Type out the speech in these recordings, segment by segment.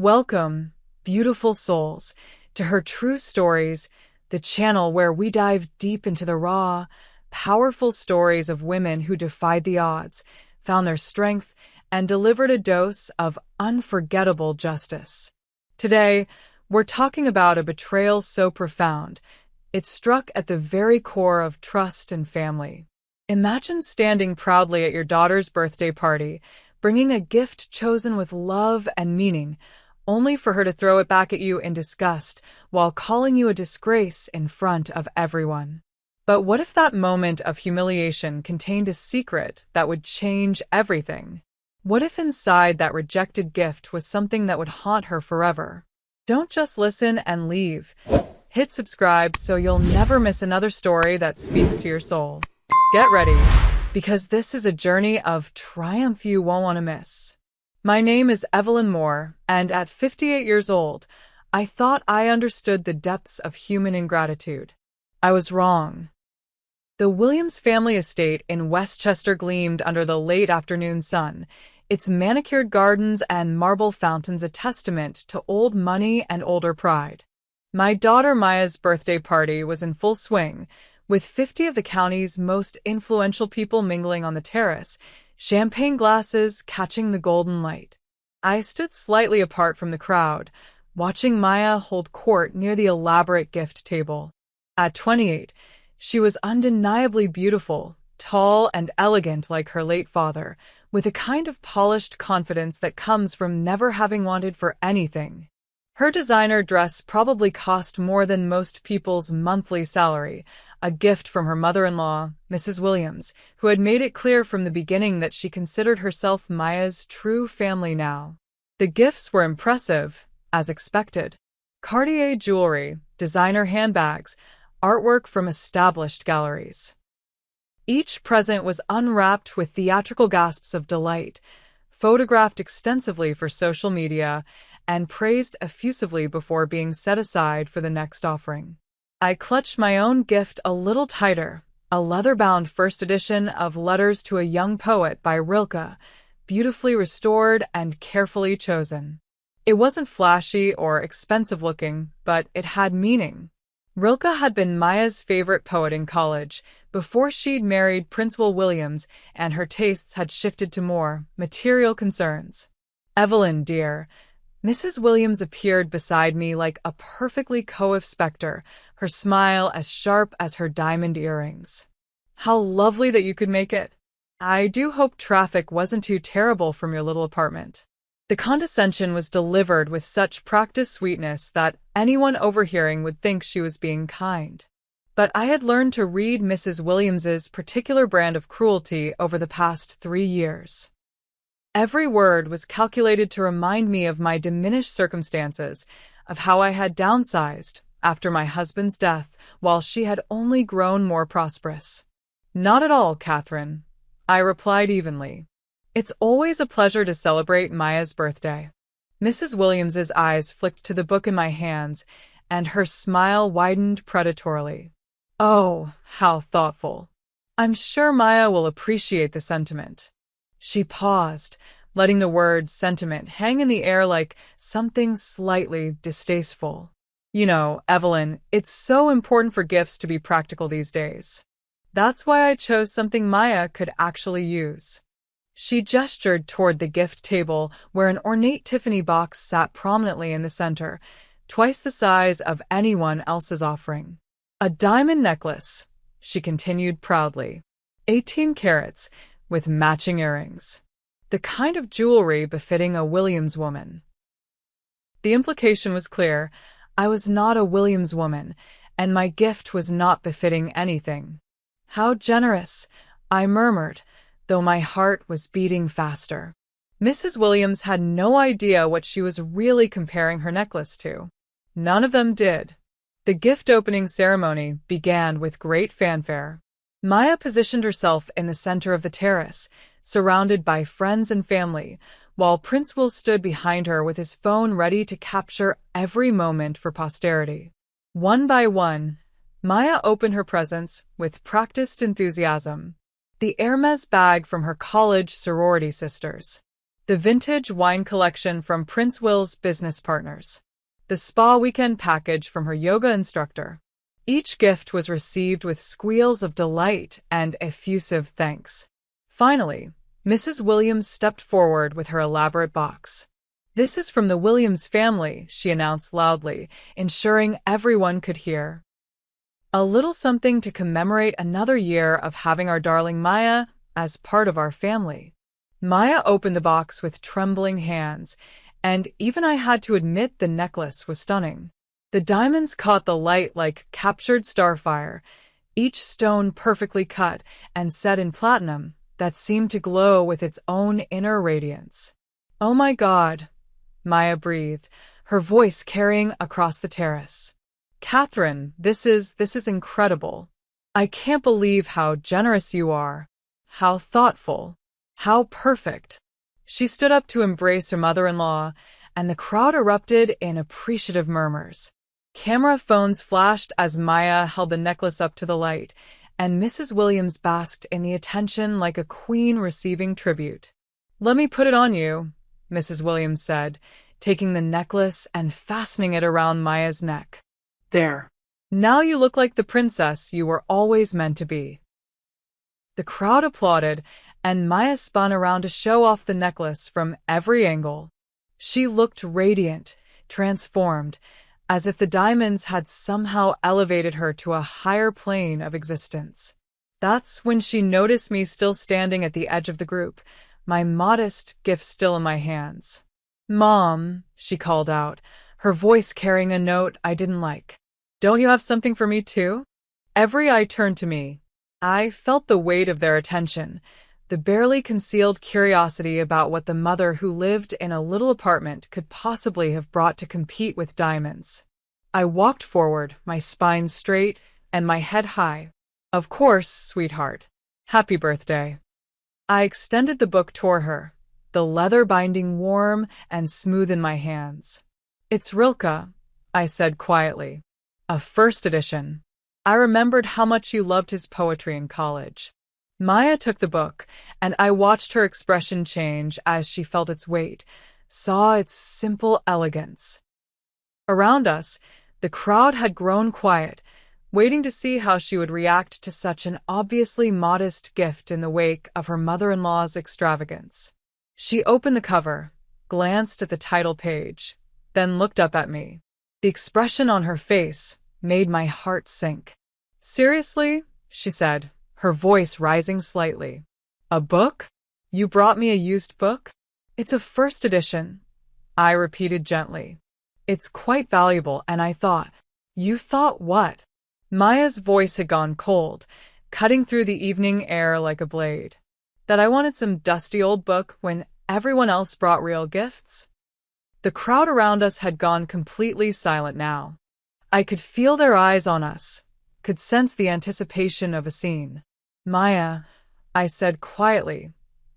Welcome, beautiful souls, to Her True Stories, the channel where we dive deep into the raw, powerful stories of women who defied the odds, found their strength, and delivered a dose of unforgettable justice. Today, we're talking about a betrayal so profound, it struck at the very core of trust and family. Imagine standing proudly at your daughter's birthday party, bringing a gift chosen with love and meaning, only for her to throw it back at you in disgust while calling you a disgrace in front of everyone. But what if that moment of humiliation contained a secret that would change everything? What if inside that rejected gift was something that would haunt her forever? Don't just listen and leave. Hit subscribe so you'll never miss another story that speaks to your soul. Get ready, because this is a journey of triumph you won't want to miss. My name is Evelyn Moore, and at 58 years old, I thought I understood the depths of human ingratitude. I was wrong. The Williams family estate in Westchester gleamed under the late afternoon sun, its manicured gardens and marble fountains a testament to old money and older pride. My daughter Maya's birthday party was in full swing, with 50 of the county's most influential people mingling on the terrace, champagne glasses catching the golden light. I stood slightly apart from the crowd, watching Maya hold court near the elaborate gift table. At 28, she was undeniably beautiful, tall and elegant like her late father, with a kind of polished confidence that comes from never having wanted for anything. Her designer dress probably cost more than most people's monthly salary, a gift from her mother-in-law, Mrs. Williams, who had made it clear from the beginning that she considered herself Maya's true family now. The gifts were impressive, as expected. Cartier jewelry, designer handbags, artwork from established galleries. Each present was unwrapped with theatrical gasps of delight, photographed extensively for social media, and praised effusively before being set aside for the next offering. I clutched my own gift a little tighter, a leather-bound first edition of Letters to a Young Poet by Rilke, beautifully restored and carefully chosen. It wasn't flashy or expensive-looking, but it had meaning. Rilke had been Maya's favorite poet in college, before she'd married Prince Williams, and her tastes had shifted to more material concerns. Evelyn, dear, Mrs. Williams appeared beside me like a perfectly coiffed specter, her smile as sharp as her diamond earrings. How lovely that you could make it. I do hope traffic wasn't too terrible from your little apartment. The condescension was delivered with such practiced sweetness that anyone overhearing would think she was being kind. But I had learned to read Mrs. Williams's particular brand of cruelty over the past 3 years. Every word was calculated to remind me of my diminished circumstances, of how I had downsized after my husband's death, while she had only grown more prosperous. Not at all, Catherine, I replied evenly. It's always a pleasure to celebrate Maya's birthday. Mrs. Williams's eyes flicked to the book in my hands, and her smile widened predatorily. Oh, how thoughtful. I'm sure Maya will appreciate the sentiment. She paused, letting the word sentiment hang in the air like something slightly distasteful. You know, Evelyn, it's so important for gifts to be practical these days. That's why I chose something Maya could actually use. She gestured toward the gift table where an ornate Tiffany box sat prominently in the center, twice the size of anyone else's offering. A diamond necklace, she continued proudly. 18 carats, with matching earrings. The kind of jewelry befitting a Williams woman. The implication was clear. I was not a Williams woman, and my gift was not befitting anything. How generous, I murmured, though my heart was beating faster. Mrs. Williams had no idea what she was really comparing her necklace to. None of them did. The gift-opening ceremony began with great fanfare. Maya positioned herself in the center of the terrace, surrounded by friends and family, while Prince Will stood behind her with his phone ready to capture every moment for posterity. One by one, Maya opened her presents with practiced enthusiasm. The Hermes bag from her college sorority sisters. The vintage wine collection from Prince Will's business partners. The spa weekend package from her yoga instructor. Each gift was received with squeals of delight and effusive thanks. Finally, Mrs. Williams stepped forward with her elaborate box. "This is from the Williams family," she announced loudly, ensuring everyone could hear. "A little something to commemorate another year of having our darling Maya as part of our family." Maya opened the box with trembling hands, and even I had to admit the necklace was stunning. The diamonds caught the light like captured starfire, each stone perfectly cut and set in platinum that seemed to glow with its own inner radiance. "Oh my God," Maya breathed, her voice carrying across the terrace. "Catherine, this is incredible. I can't believe how generous you are, how thoughtful, how perfect." She stood up to embrace her mother-in-law, and the crowd erupted in appreciative murmurs. Camera phones flashed as Maya held the necklace up to the light, and Mrs. Williams basked in the attention like a queen receiving tribute. "Let me put it on you," Mrs. Williams said, taking the necklace and fastening it around Maya's neck. "There. Now you look like the princess you were always meant to be." The crowd applauded, and Maya spun around to show off the necklace from every angle. She looked radiant, transformed, as if the diamonds had somehow elevated her to a higher plane of existence. That's when she noticed me still standing at the edge of the group, my modest gift still in my hands. "Mom," she called out, her voice carrying a note I didn't like. "Don't you have something for me too?" Every eye turned to me. I felt the weight of their attention, the barely concealed curiosity about what the mother who lived in a little apartment could possibly have brought to compete with diamonds. I walked forward, my spine straight and my head high. "Of course, sweetheart. Happy birthday." I extended the book toward her, the leather binding warm and smooth in my hands. "It's Rilke," I said quietly. "A first edition. I remembered how much you loved his poetry in college." Maya took the book, and I watched her expression change as she felt its weight, saw its simple elegance. Around us, the crowd had grown quiet, waiting to see how she would react to such an obviously modest gift in the wake of her mother-in-law's extravagance. She opened the cover, glanced at the title page, then looked up at me. The expression on her face made my heart sink. "Seriously?" she said, her voice rising slightly. "A book? You brought me a used book?" "It's a first edition," I repeated gently. "It's quite valuable, and I thought—" "You thought what?" Maya's voice had gone cold, cutting through the evening air like a blade. "That I wanted some dusty old book when everyone else brought real gifts?" The crowd around us had gone completely silent now. I could feel their eyes on us, could sense the anticipation of a scene. "Maya," I said quietly,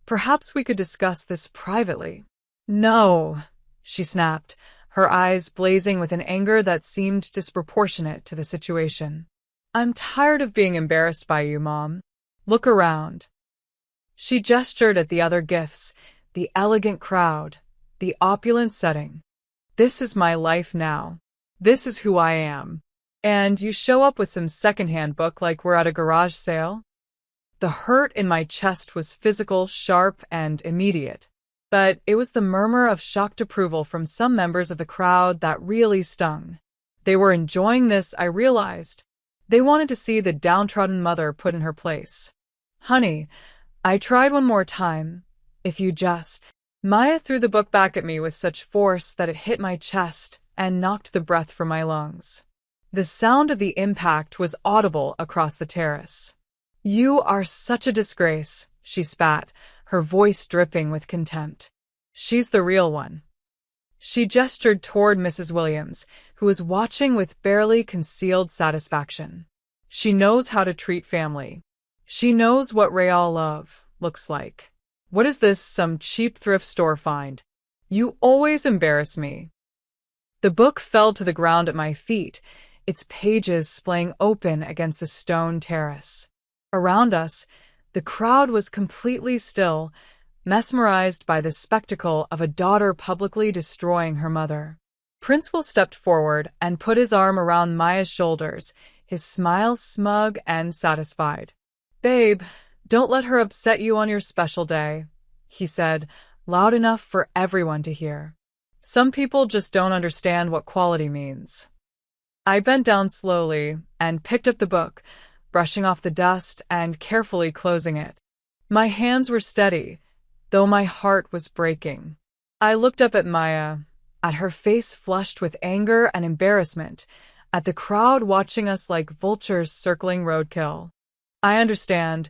"perhaps we could discuss this privately." "No," she snapped, her eyes blazing with an anger that seemed disproportionate to the situation. "I'm tired of being embarrassed by you, Mom. Look around." She gestured at the other gifts, the elegant crowd, the opulent setting. "This is my life now. This is who I am. And you show up with some secondhand book like we're at a garage sale?" The hurt in my chest was physical, sharp, and immediate. But it was the murmur of shocked approval from some members of the crowd that really stung. They were enjoying this, I realized. They wanted to see the downtrodden mother put in her place. "Honey, I tried one more time. If you just—" Maya threw the book back at me with such force that it hit my chest and knocked the breath from my lungs. The sound of the impact was audible across the terrace. "You are such a disgrace," she spat, her voice dripping with contempt. "She's the real one." She gestured toward Mrs. Williams, who was watching with barely concealed satisfaction. "She knows how to treat family. She knows what real love looks like. What is this, some cheap thrift store find? You always embarrass me." The book fell to the ground at my feet, its pages splaying open against the stone terrace. Around us, the crowd was completely still, mesmerized by the spectacle of a daughter publicly destroying her mother. Principal stepped forward and put his arm around Maya's shoulders, his smile smug and satisfied. "Babe, don't let her upset you on your special day," he said, loud enough for everyone to hear. "Some people just don't understand what quality means." I bent down slowly and picked up the book, brushing off the dust and carefully closing it. My hands were steady, though my heart was breaking. I looked up at Maya, at her face flushed with anger and embarrassment, at the crowd watching us like vultures circling roadkill. "I understand,"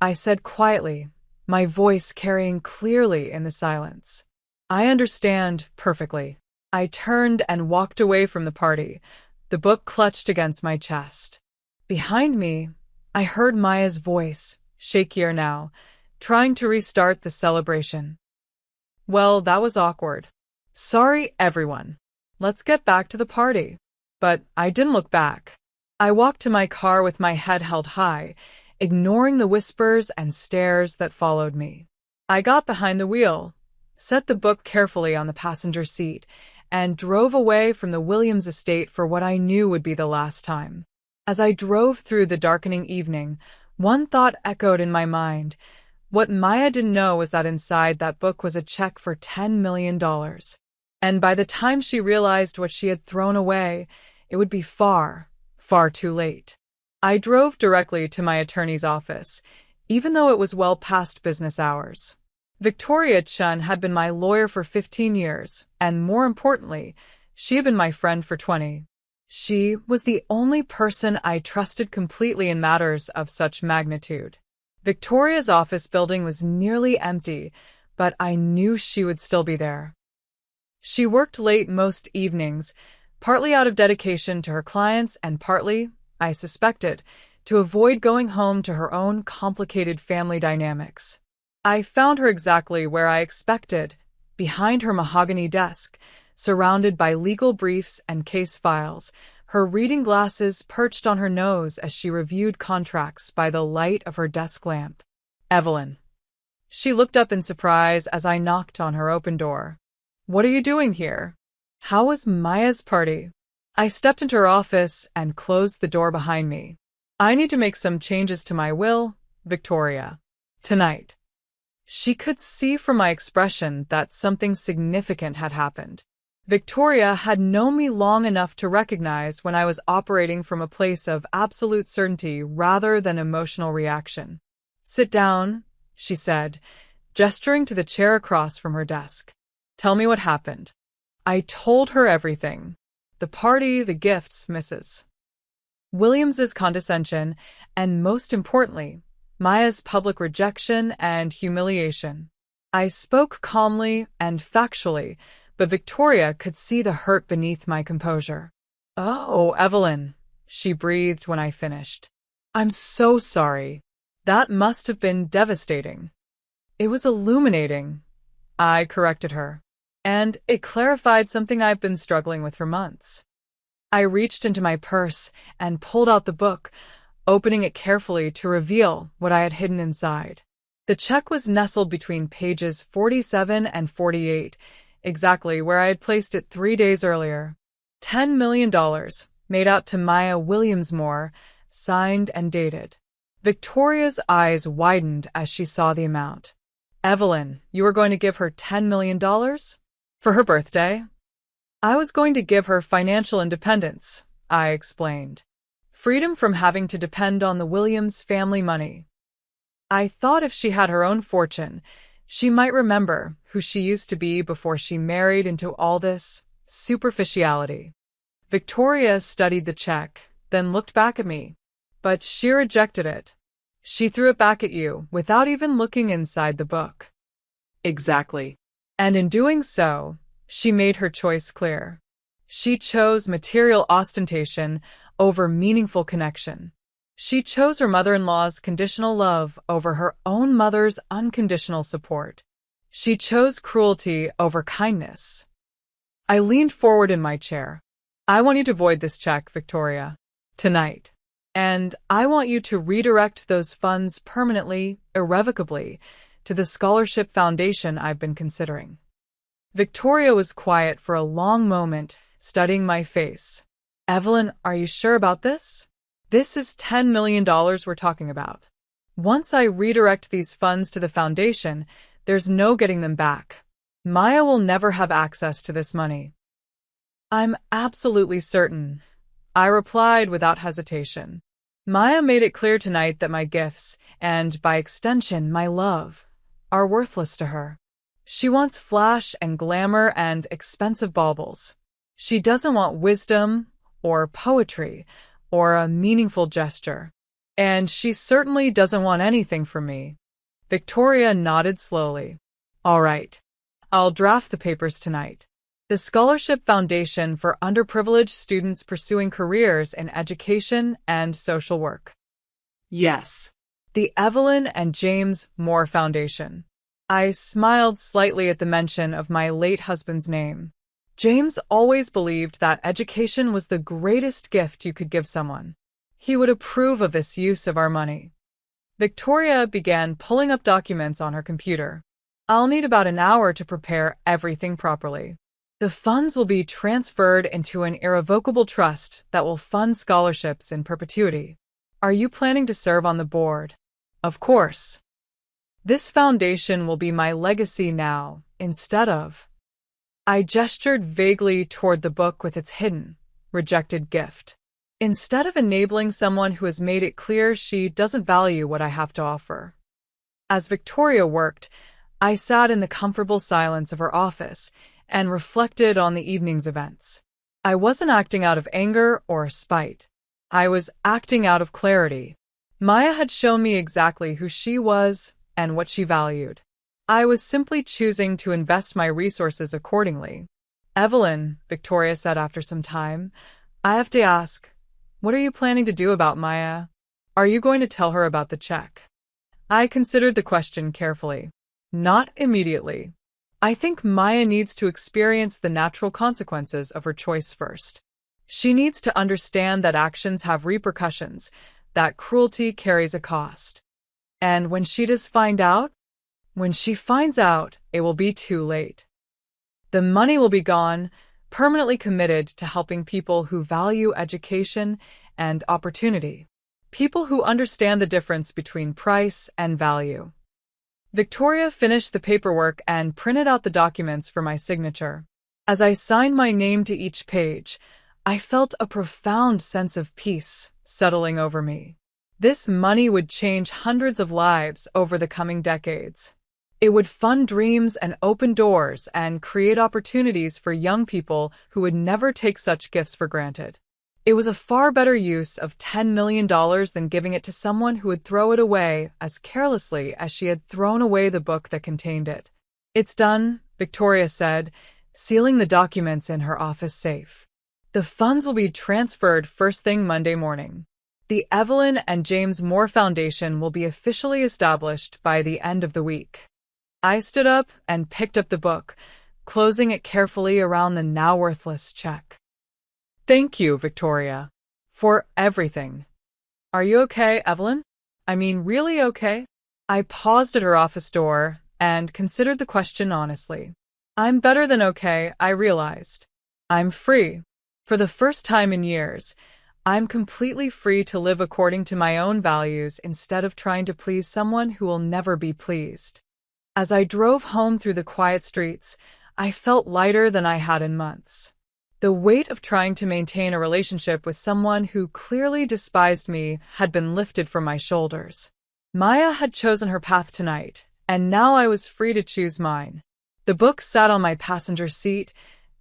I said quietly, my voice carrying clearly in the silence. "I understand perfectly." I turned and walked away from the party, the book clutched against my chest. Behind me, I heard Maya's voice, shakier now, trying to restart the celebration. "Well, that was awkward. Sorry, everyone. Let's get back to the party." But I didn't look back. I walked to my car with my head held high, ignoring the whispers and stares that followed me. I got behind the wheel, set the book carefully on the passenger seat, and drove away from the Williams estate for what I knew would be the last time. As I drove through the darkening evening, one thought echoed in my mind. What Maya didn't know was that inside that book was a check for $10 million. And by the time she realized what she had thrown away, it would be far, far too late. I drove directly to my attorney's office, even though it was well past business hours. Victoria Chun had been my lawyer for 15 years, and more importantly, she had been my friend for 20. She was the only person I trusted completely in matters of such magnitude. Victoria's office building was nearly empty, but I knew she would still be there. She worked late most evenings, partly out of dedication to her clients and partly, I suspected, to avoid going home to her own complicated family dynamics. I found her exactly where I expected, behind her mahogany desk, surrounded by legal briefs and case files, her reading glasses perched on her nose as she reviewed contracts by the light of her desk lamp. "Evelyn." She looked up in surprise as I knocked on her open door. "What are you doing here? How was Maya's party?" I stepped into her office and closed the door behind me. "I need to make some changes to my will, Victoria. Tonight." She could see from my expression that something significant had happened. Victoria had known me long enough to recognize when I was operating from a place of absolute certainty rather than emotional reaction. "Sit down," she said, gesturing to the chair across from her desk. "Tell me what happened." I told her everything. The party, the gifts, Mrs. Williams's condescension, and most importantly, Maya's public rejection and humiliation. I spoke calmly and factually, but Victoria could see the hurt beneath my composure. "Oh, Evelyn," she breathed when I finished. "I'm so sorry. That must have been devastating." "It was illuminating," I corrected her, "and it clarified something I've been struggling with for months." I reached into my purse and pulled out the book, opening it carefully to reveal what I had hidden inside. The check was nestled between pages 47 and 48, exactly where I had placed it 3 days earlier. $10 million, made out to Maya Williams-Moore, signed and dated. Victoria's eyes widened as she saw the amount. "Evelyn, you were going to give her $10 million? For her birthday?" "I was going to give her financial independence," I explained. "Freedom from having to depend on the Williams family money. I thought if she had her own fortune, she might remember who she used to be before she married into all this superficiality." Victoria studied the check, then looked back at me, but she rejected it. She threw it back at you without even looking inside the book. "Exactly." And in doing so, she made her choice clear. She chose material ostentation over meaningful connection. She chose her mother-in-law's conditional love over her own mother's unconditional support. She chose cruelty over kindness. I leaned forward in my chair. "I want you to void this check, Victoria. Tonight. And I want you to redirect those funds permanently, irrevocably, to the scholarship foundation I've been considering. Victoria was quiet for a long moment, studying my face. Evelyn, are you sure about this? This is $10 million we're talking about. Once I redirect these funds to the foundation, there's no getting them back. Maya will never have access to this money. I'm absolutely certain, I replied without hesitation. Maya made it clear tonight that my gifts, and by extension my love, are worthless to her. She wants flash and glamour and expensive baubles. She doesn't want wisdom, or poetry, or a meaningful gesture. And she certainly doesn't want anything from me. Victoria nodded slowly. All right. I'll draft the papers tonight. The Scholarship Foundation for Underprivileged Students Pursuing Careers in Education and Social Work. Yes. The Evelyn and James Moore Foundation. I smiled slightly at the mention of my late husband's name. James always believed that education was the greatest gift you could give someone. He would approve of this use of our money. Victoria began pulling up documents on her computer. I'll need about an hour to prepare everything properly. The funds will be transferred into an irrevocable trust that will fund scholarships in perpetuity. Are you planning to serve on the board? Of course. This foundation will be my legacy now, instead of... I gestured vaguely toward the book with its hidden, rejected gift. Instead of enabling someone who has made it clear she doesn't value what I have to offer. As Victoria worked, I sat in the comfortable silence of her office and reflected on the evening's events. I wasn't acting out of anger or spite. I was acting out of clarity. Maya had shown me exactly who she was and what she valued. I was simply choosing to invest my resources accordingly. Evelyn, Victoria said after some time, I have to ask, what are you planning to do about Maya? Are you going to tell her about the check? I considered the question carefully. Not immediately. I think Maya needs to experience the natural consequences of her choice first. She needs to understand that actions have repercussions, that cruelty carries a cost. And when she finds out, it will be too late. The money will be gone, permanently committed to helping people who value education and opportunity. People who understand the difference between price and value. Victoria finished the paperwork and printed out the documents for my signature. As I signed my name to each page, I felt a profound sense of peace settling over me. This money would change hundreds of lives over the coming decades. It would fund dreams and open doors and create opportunities for young people who would never take such gifts for granted. It was a far better use of $10 million than giving it to someone who would throw it away as carelessly as she had thrown away the book that contained it. It's done, Victoria said, sealing the documents in her office safe. The funds will be transferred first thing Monday morning. The Evelyn and James Moore Foundation will be officially established by the end of the week. I stood up and picked up the book, closing it carefully around the now worthless check. Thank you, Victoria, for everything. Are you okay, Evelyn? I mean, really okay? I paused at her office door and considered the question honestly. I'm better than okay, I realized. I'm free. For the first time in years, I'm completely free to live according to my own values instead of trying to please someone who will never be pleased. As I drove home through the quiet streets, I felt lighter than I had in months. The weight of trying to maintain a relationship with someone who clearly despised me had been lifted from my shoulders. Maya had chosen her path tonight, and now I was free to choose mine. The book sat on my passenger seat,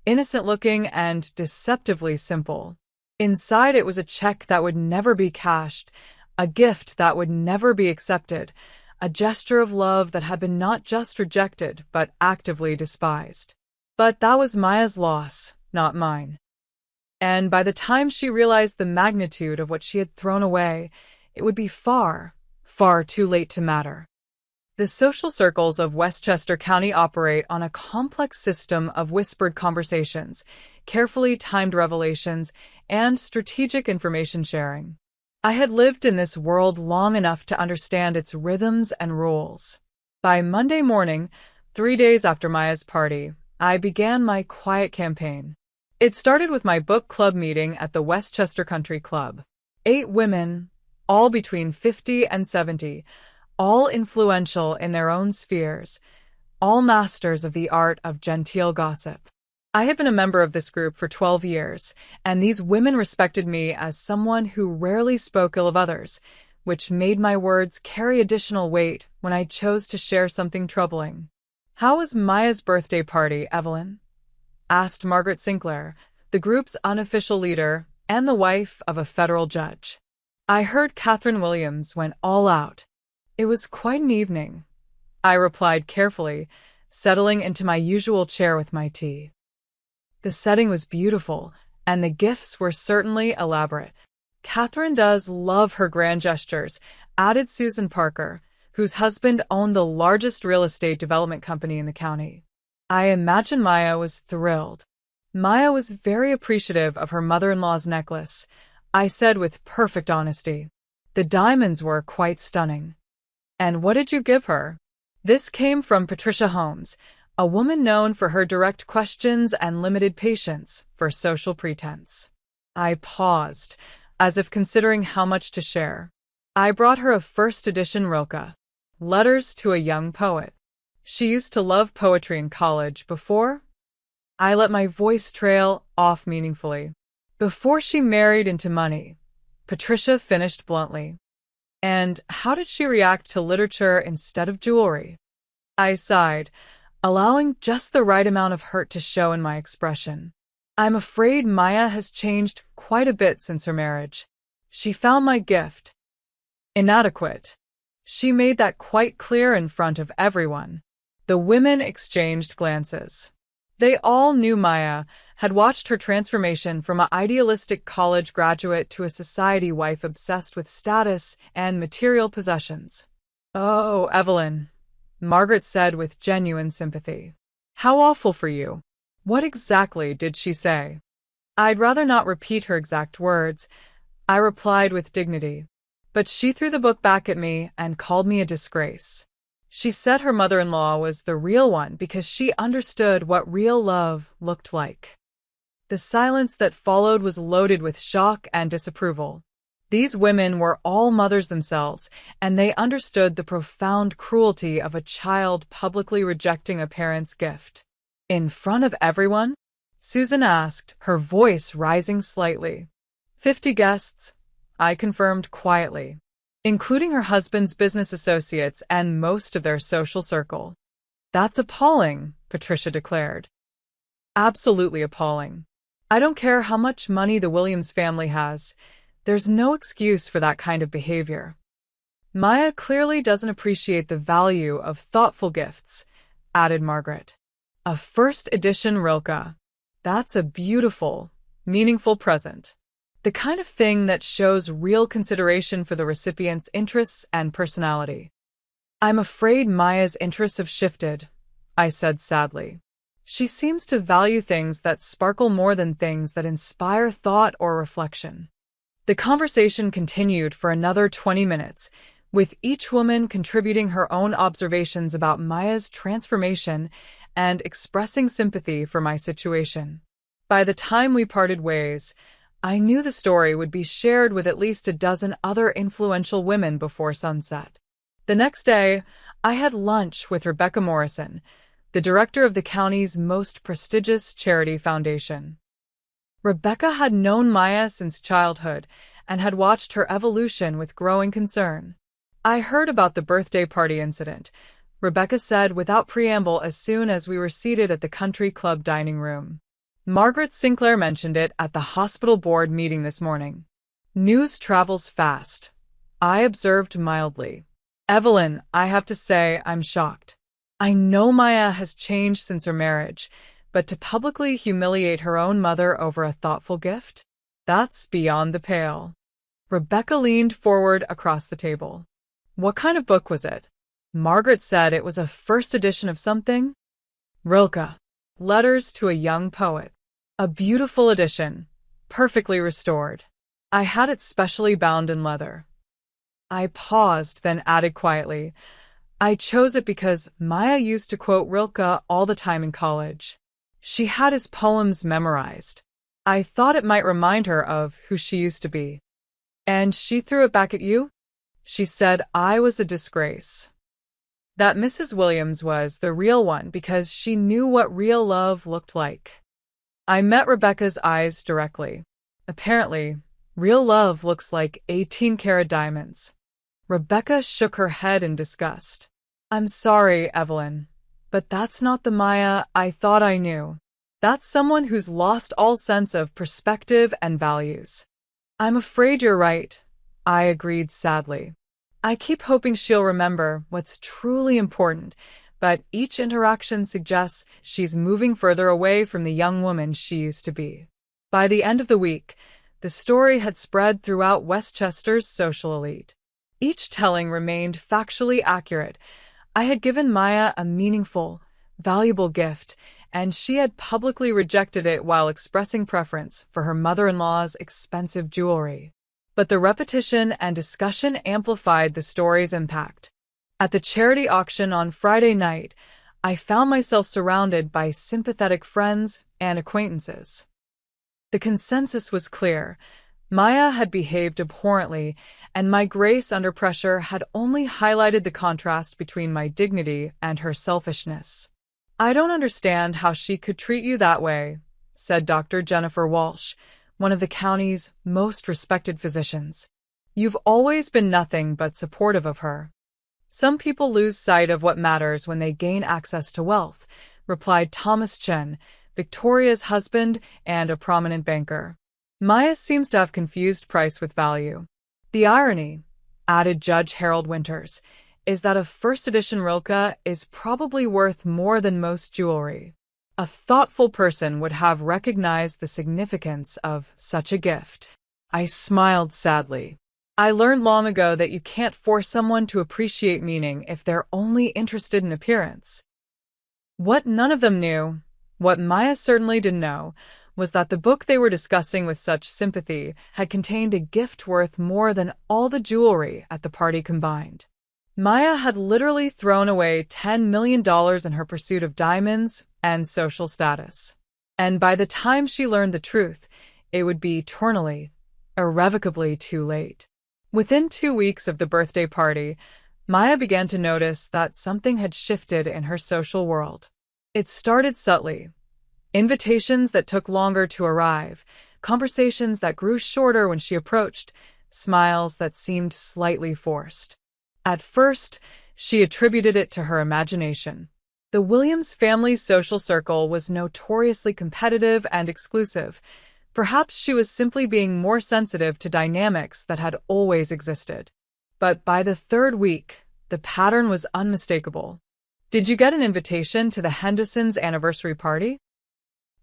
innocent-looking and deceptively simple. Inside it was a check that would never be cashed, a gift that would never be accepted, a gesture of love that had been not just rejected, but actively despised. But that was Maya's loss, not mine. And by the time she realized the magnitude of what she had thrown away, it would be far, far too late to matter. The social circles of Westchester County operate on a complex system of whispered conversations, carefully timed revelations, and strategic information sharing. I had lived in this world long enough to understand its rhythms and rules. By Monday morning, 3 days after Maya's party, I began my quiet campaign. It started with my book club meeting at the Westchester Country Club. 8 women, all between 50 and 70, all influential in their own spheres, all masters of the art of genteel gossip. I had been a member of this group for 12 years, and these women respected me as someone who rarely spoke ill of others, which made my words carry additional weight when I chose to share something troubling. "How was Maya's birthday party, Evelyn?" asked Margaret Sinclair, the group's unofficial leader and the wife of a federal judge. I heard Catherine Williams went all out. "It was quite an evening," I replied carefully, settling into my usual chair with my tea. "The setting was beautiful, and the gifts were certainly elaborate. Catherine does love her grand gestures," added Susan Parker, whose husband owned the largest real estate development company in the county. I imagine Maya was thrilled. "Maya was very appreciative of her mother-in-law's necklace," I said with perfect honesty. "The diamonds were quite stunning." "And what did you give her?" This came from Patricia Holmes, a woman known for her direct questions and limited patience for social pretense. I paused, as if considering how much to share. "I brought her a first-edition Rilke, Letters to a Young Poet. She used to love poetry in college before—" I let my voice trail off meaningfully. "Before she married into money," Patricia finished bluntly. "And how did she react to literature instead of jewelry?" I sighed, allowing just the right amount of hurt to show in my expression. "I'm afraid Maya has changed quite a bit since her marriage. She found my gift inadequate." She made that quite clear in front of everyone. The women exchanged glances. They all knew Maya had watched her transformation from an idealistic college graduate to a society wife obsessed with status and material possessions. "Oh, Evelyn," Margaret said with genuine sympathy. "How awful for you. What exactly did she say?" "I'd rather not repeat her exact words," I replied with dignity. "But she threw the book back at me and called me a disgrace. She said her mother-in-law was the real one because she understood what real love looked like." The silence that followed was loaded with shock and disapproval. These women were all mothers themselves, and they understood the profound cruelty of a child publicly rejecting a parent's gift. "In front of everyone?" Susan asked, her voice rising slightly. 50 guests," I confirmed quietly, "including her husband's business associates and most of their social circle." "That's appalling," Patricia declared. "Absolutely appalling. I don't care how much money the Williams family has. There's no excuse for that kind of behavior." "Maya clearly doesn't appreciate the value of thoughtful gifts," added Margaret. "A first-edition Rilke. That's a beautiful, meaningful present. The kind of thing that shows real consideration for the recipient's interests and personality." "I'm afraid Maya's interests have shifted," I said sadly. "She seems to value things that sparkle more than things that inspire thought or reflection." The conversation continued for another 20 minutes, with each woman contributing her own observations about Maya's transformation and expressing sympathy for my situation. By the time we parted ways, I knew the story would be shared with at least a dozen other influential women before sunset. The next day, I had lunch with Rebecca Morrison, the director of the county's most prestigious charity foundation. Rebecca had known Maya since childhood and had watched her evolution with growing concern. "I heard about the birthday party incident," Rebecca said without preamble as soon as we were seated at the country club dining room. "Margaret Sinclair mentioned it at the hospital board meeting this morning." "News travels fast," I observed mildly. "Evelyn, I have to say I'm shocked. I know Maya has changed since her marriage, but to publicly humiliate her own mother over a thoughtful gift? That's beyond the pale." Rebecca leaned forward across the table. "What kind of book was it?" Margaret said it was a first edition of something. "Rilke, Letters to a Young Poet. A beautiful edition, perfectly restored. I had it specially bound in leather." I paused, then added quietly, I chose it because Maya used to quote Rilke all the time in college. She had his poems memorized. I thought it might remind her of who she used to be. And she threw it back at you? She said I was a disgrace. That Mrs. Williams was the real one because she knew what real love looked like. I met Rebecca's eyes directly. Apparently, real love looks like 18-karat diamonds. Rebecca shook her head in disgust. I'm sorry, Evelyn, but that's not the Maya I thought I knew. That's someone who's lost all sense of perspective and values. I'm afraid you're right, I agreed sadly. I keep hoping she'll remember what's truly important, but each interaction suggests she's moving further away from the young woman she used to be. By the end of the week, the story had spread throughout Westchester's social elite. Each telling remained factually accurate. I had given Maya a meaningful, valuable gift, and she had publicly rejected it while expressing preference for her mother-in-law's expensive jewelry. But the repetition and discussion amplified the story's impact. At the charity auction on Friday night, I found myself surrounded by sympathetic friends and acquaintances. The consensus was clear. Maya had behaved abhorrently, and my grace under pressure had only highlighted the contrast between my dignity and her selfishness. I don't understand how she could treat you that way, said Dr. Jennifer Walsh, one of the county's most respected physicians. You've always been nothing but supportive of her. Some people lose sight of what matters when they gain access to wealth, replied Thomas Chen, Victoria's husband and a prominent banker. Maya seems to have confused price with value. The irony, added Judge Harold Winters, is that a first-edition Rilke is probably worth more than most jewelry. A thoughtful person would have recognized the significance of such a gift. I smiled sadly. I learned long ago that you can't force someone to appreciate meaning if they're only interested in appearance. What none of them knew, what Maya certainly didn't know, was that the book they were discussing with such sympathy had contained a gift worth more than all the jewelry at the party combined. Maya had literally thrown away $10 million in her pursuit of diamonds and social status. And by the time she learned the truth, it would be eternally, irrevocably too late. Within 2 weeks of the birthday party, Maya began to notice that something had shifted in her social world. It started subtly. Invitations that took longer to arrive, conversations that grew shorter when she approached, smiles that seemed slightly forced. At first, she attributed it to her imagination. The Williams family's social circle was notoriously competitive and exclusive. Perhaps she was simply being more sensitive to dynamics that had always existed. But by the 3rd week, the pattern was unmistakable. Did you get an invitation to the Hendersons' anniversary party?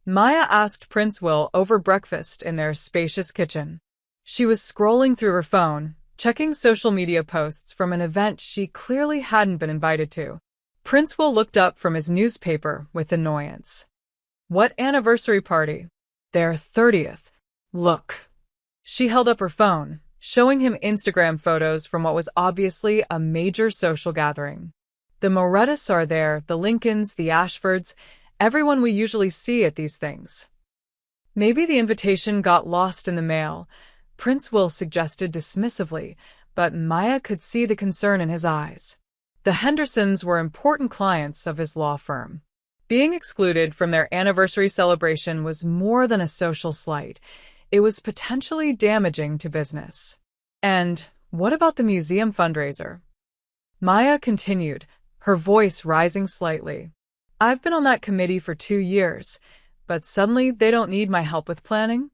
Maya asked Prince Will over breakfast in their spacious kitchen. She was scrolling through her phone, checking social media posts from an event she clearly hadn't been invited to. Prince Will looked up from his newspaper with annoyance. What anniversary party? Their 30th. Look. She held up her phone, showing him Instagram photos from what was obviously a major social gathering. The Morettas are there, the Lincolns, the Ashfords, everyone we usually see at these things. Maybe the invitation got lost in the mail, Prince Will suggested dismissively, but Maya could see the concern in his eyes. The Hendersons were important clients of his law firm. Being excluded from their anniversary celebration was more than a social slight. It was potentially damaging to business. And what about the museum fundraiser? Maya continued, her voice rising slightly. I've been on that committee for 2 years, but suddenly they don't need my help with planning?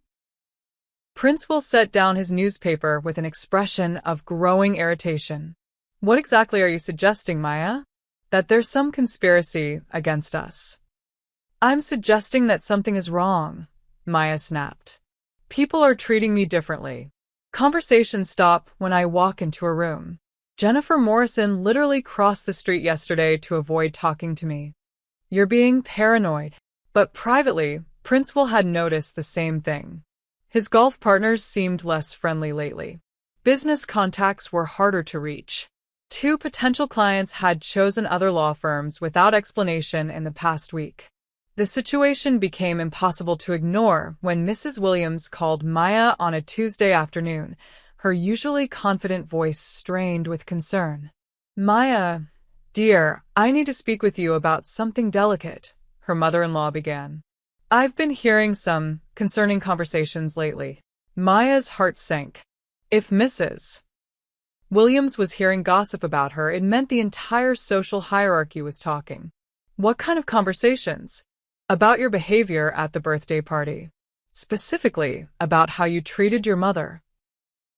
Prince Will set down his newspaper with an expression of growing irritation. What exactly are you suggesting, Maya? That there's some conspiracy against us. I'm suggesting that something is wrong, Maya snapped. People are treating me differently. Conversations stop when I walk into a room. Jennifer Morrison literally crossed the street yesterday to avoid talking to me. You're being paranoid. But privately, Prince Will had noticed the same thing. His golf partners seemed less friendly lately. Business contacts were harder to reach. Two potential clients had chosen other law firms without explanation in the past week. The situation became impossible to ignore when Mrs. Williams called Maya on a Tuesday afternoon, her usually confident voice strained with concern. "Maya, dear, I need to speak with you about something delicate," her mother-in-law began. "I've been hearing some concerning conversations lately." Maya's heart sank. If Mrs. Williams was hearing gossip about her, it meant the entire social hierarchy was talking. "What kind of conversations?" "About your behavior at the birthday party. Specifically, about how you treated your mother."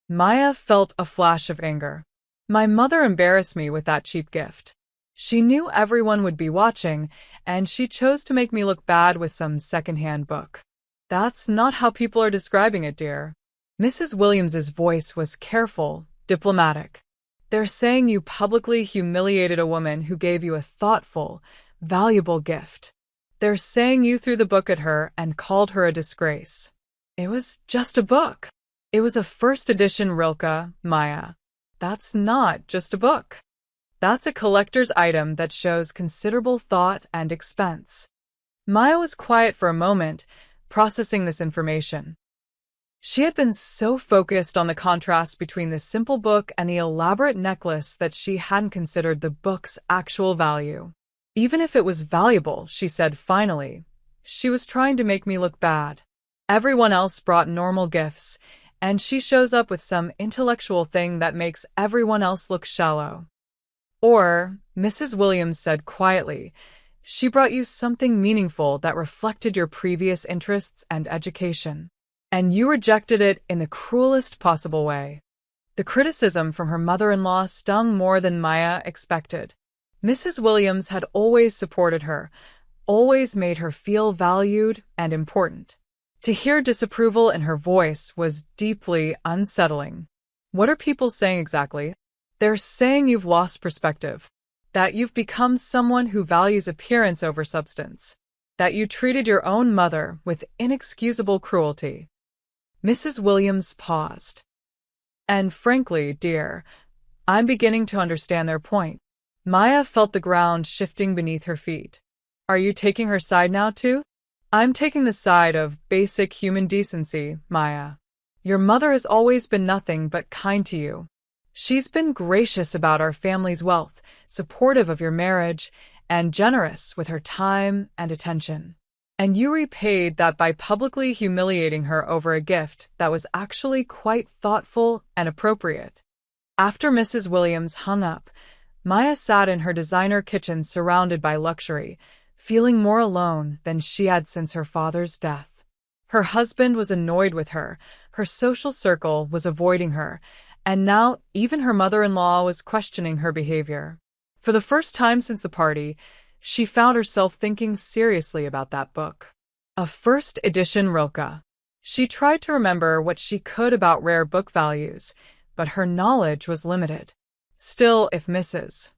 Maya felt a flash of anger. "My mother embarrassed me with that cheap gift. She knew everyone would be watching, and she chose to make me look bad with some secondhand book." "That's not how people are describing it, dear." Mrs. Williams's voice was careful, diplomatic. "They're saying you publicly humiliated a woman who gave you a thoughtful, valuable gift. They're saying you threw the book at her and called her a disgrace." "It was just a book. It was a first edition Rilke, Maya." "That's not just a book. That's a collector's item that shows considerable thought and expense." Maya was quiet for a moment, processing this information. She had been so focused on the contrast between the simple book and the elaborate necklace that she hadn't considered the book's actual value. "Even if it was valuable," she said finally, "she was trying to make me look bad. Everyone else brought normal gifts, and she shows up with some intellectual thing that makes everyone else look shallow." "Or," Mrs. Williams said quietly, "she brought you something meaningful that reflected your previous interests and education, and you rejected it in the cruelest possible way." The criticism from her mother-in-law stung more than Maya expected. Mrs. Williams had always supported her, always made her feel valued and important. To hear disapproval in her voice was deeply unsettling. "What are people saying exactly?" "They're saying you've lost perspective, that you've become someone who values appearance over substance, that you treated your own mother with inexcusable cruelty." Mrs. Williams paused. "And frankly, dear, I'm beginning to understand their point." Maya felt the ground shifting beneath her feet. "Are you taking her side now, too?" "I'm taking the side of basic human decency, Maya. Your mother has always been nothing but kind to you. She's been gracious about our family's wealth, supportive of your marriage, and generous with her time and attention. And you repaid that by publicly humiliating her over a gift that was actually quite thoughtful and appropriate." After Mrs. Williams hung up, Maya sat in her designer kitchen surrounded by luxury, feeling more alone than she had since her father's death. Her husband was annoyed with her, her social circle was avoiding her, and now even her mother-in-law was questioning her behavior. For the first time since the party, she found herself thinking seriously about that book. A first edition Rilke. She tried to remember what she could about rare book values, but her knowledge was limited. Still, if Mrs.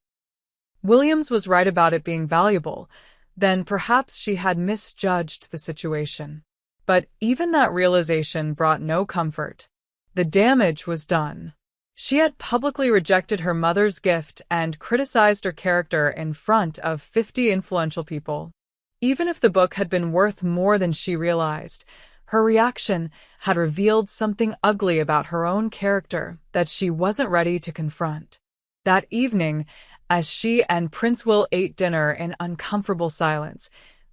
Williams was right about it being valuable, then perhaps she had misjudged the situation. But even that realization brought no comfort. The damage was done. She had publicly rejected her mother's gift and criticized her character in front of 50 influential people. Even if the book had been worth more than she realized, her reaction had revealed something ugly about her own character that she wasn't ready to confront. That evening, as she and Prince Will ate dinner in uncomfortable silence,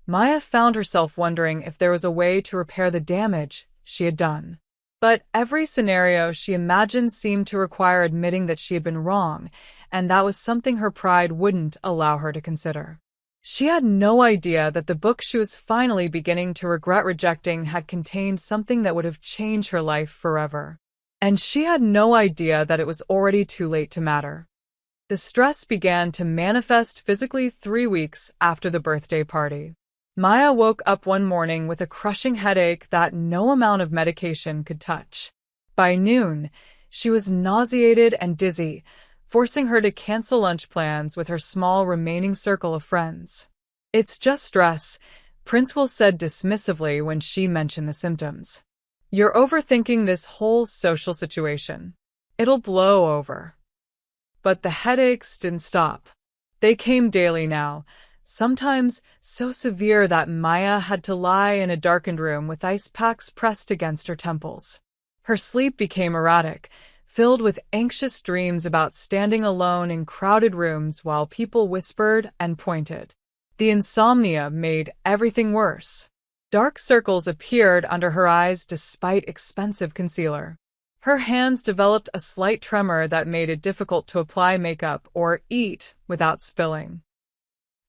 Maya found herself wondering if there was a way to repair the damage she had done. But every scenario she imagined seemed to require admitting that she had been wrong, and that was something her pride wouldn't allow her to consider. She had no idea that the book she was finally beginning to regret rejecting had contained something that would have changed her life forever. And she had no idea that it was already too late to matter. The stress began to manifest physically 3 weeks after the birthday party. Maya woke up one morning with a crushing headache that no amount of medication could touch. By noon, she was nauseated and dizzy, forcing her to cancel lunch plans with her small remaining circle of friends. "It's just stress," Prince Will said dismissively when she mentioned the symptoms. "You're overthinking this whole social situation. It'll blow over." But the headaches didn't stop. They came daily now, sometimes so severe that Maya had to lie in a darkened room with ice packs pressed against her temples. Her sleep became erratic, filled with anxious dreams about standing alone in crowded rooms while people whispered and pointed. The insomnia made everything worse. Dark circles appeared under her eyes despite expensive concealer. Her hands developed a slight tremor that made it difficult to apply makeup or eat without spilling.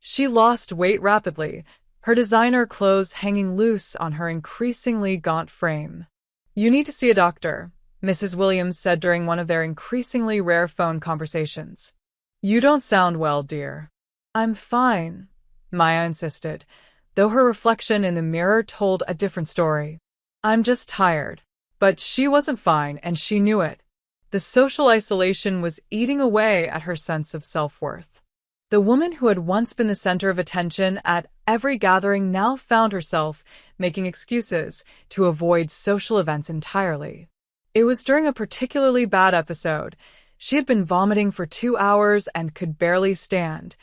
She lost weight rapidly, her designer clothes hanging loose on her increasingly gaunt frame. "You need to see a doctor," Mrs. Williams said during one of their increasingly rare phone conversations. "You don't sound well, dear." "I'm fine," Maya insisted, though her reflection in the mirror told a different story. "I'm just tired." But she wasn't fine, and she knew it. The social isolation was eating away at her sense of self-worth. The woman who had once been the center of attention at every gathering now found herself making excuses to avoid social events entirely. It was during a particularly bad episode, she had been vomiting for 2 hours and could barely stand,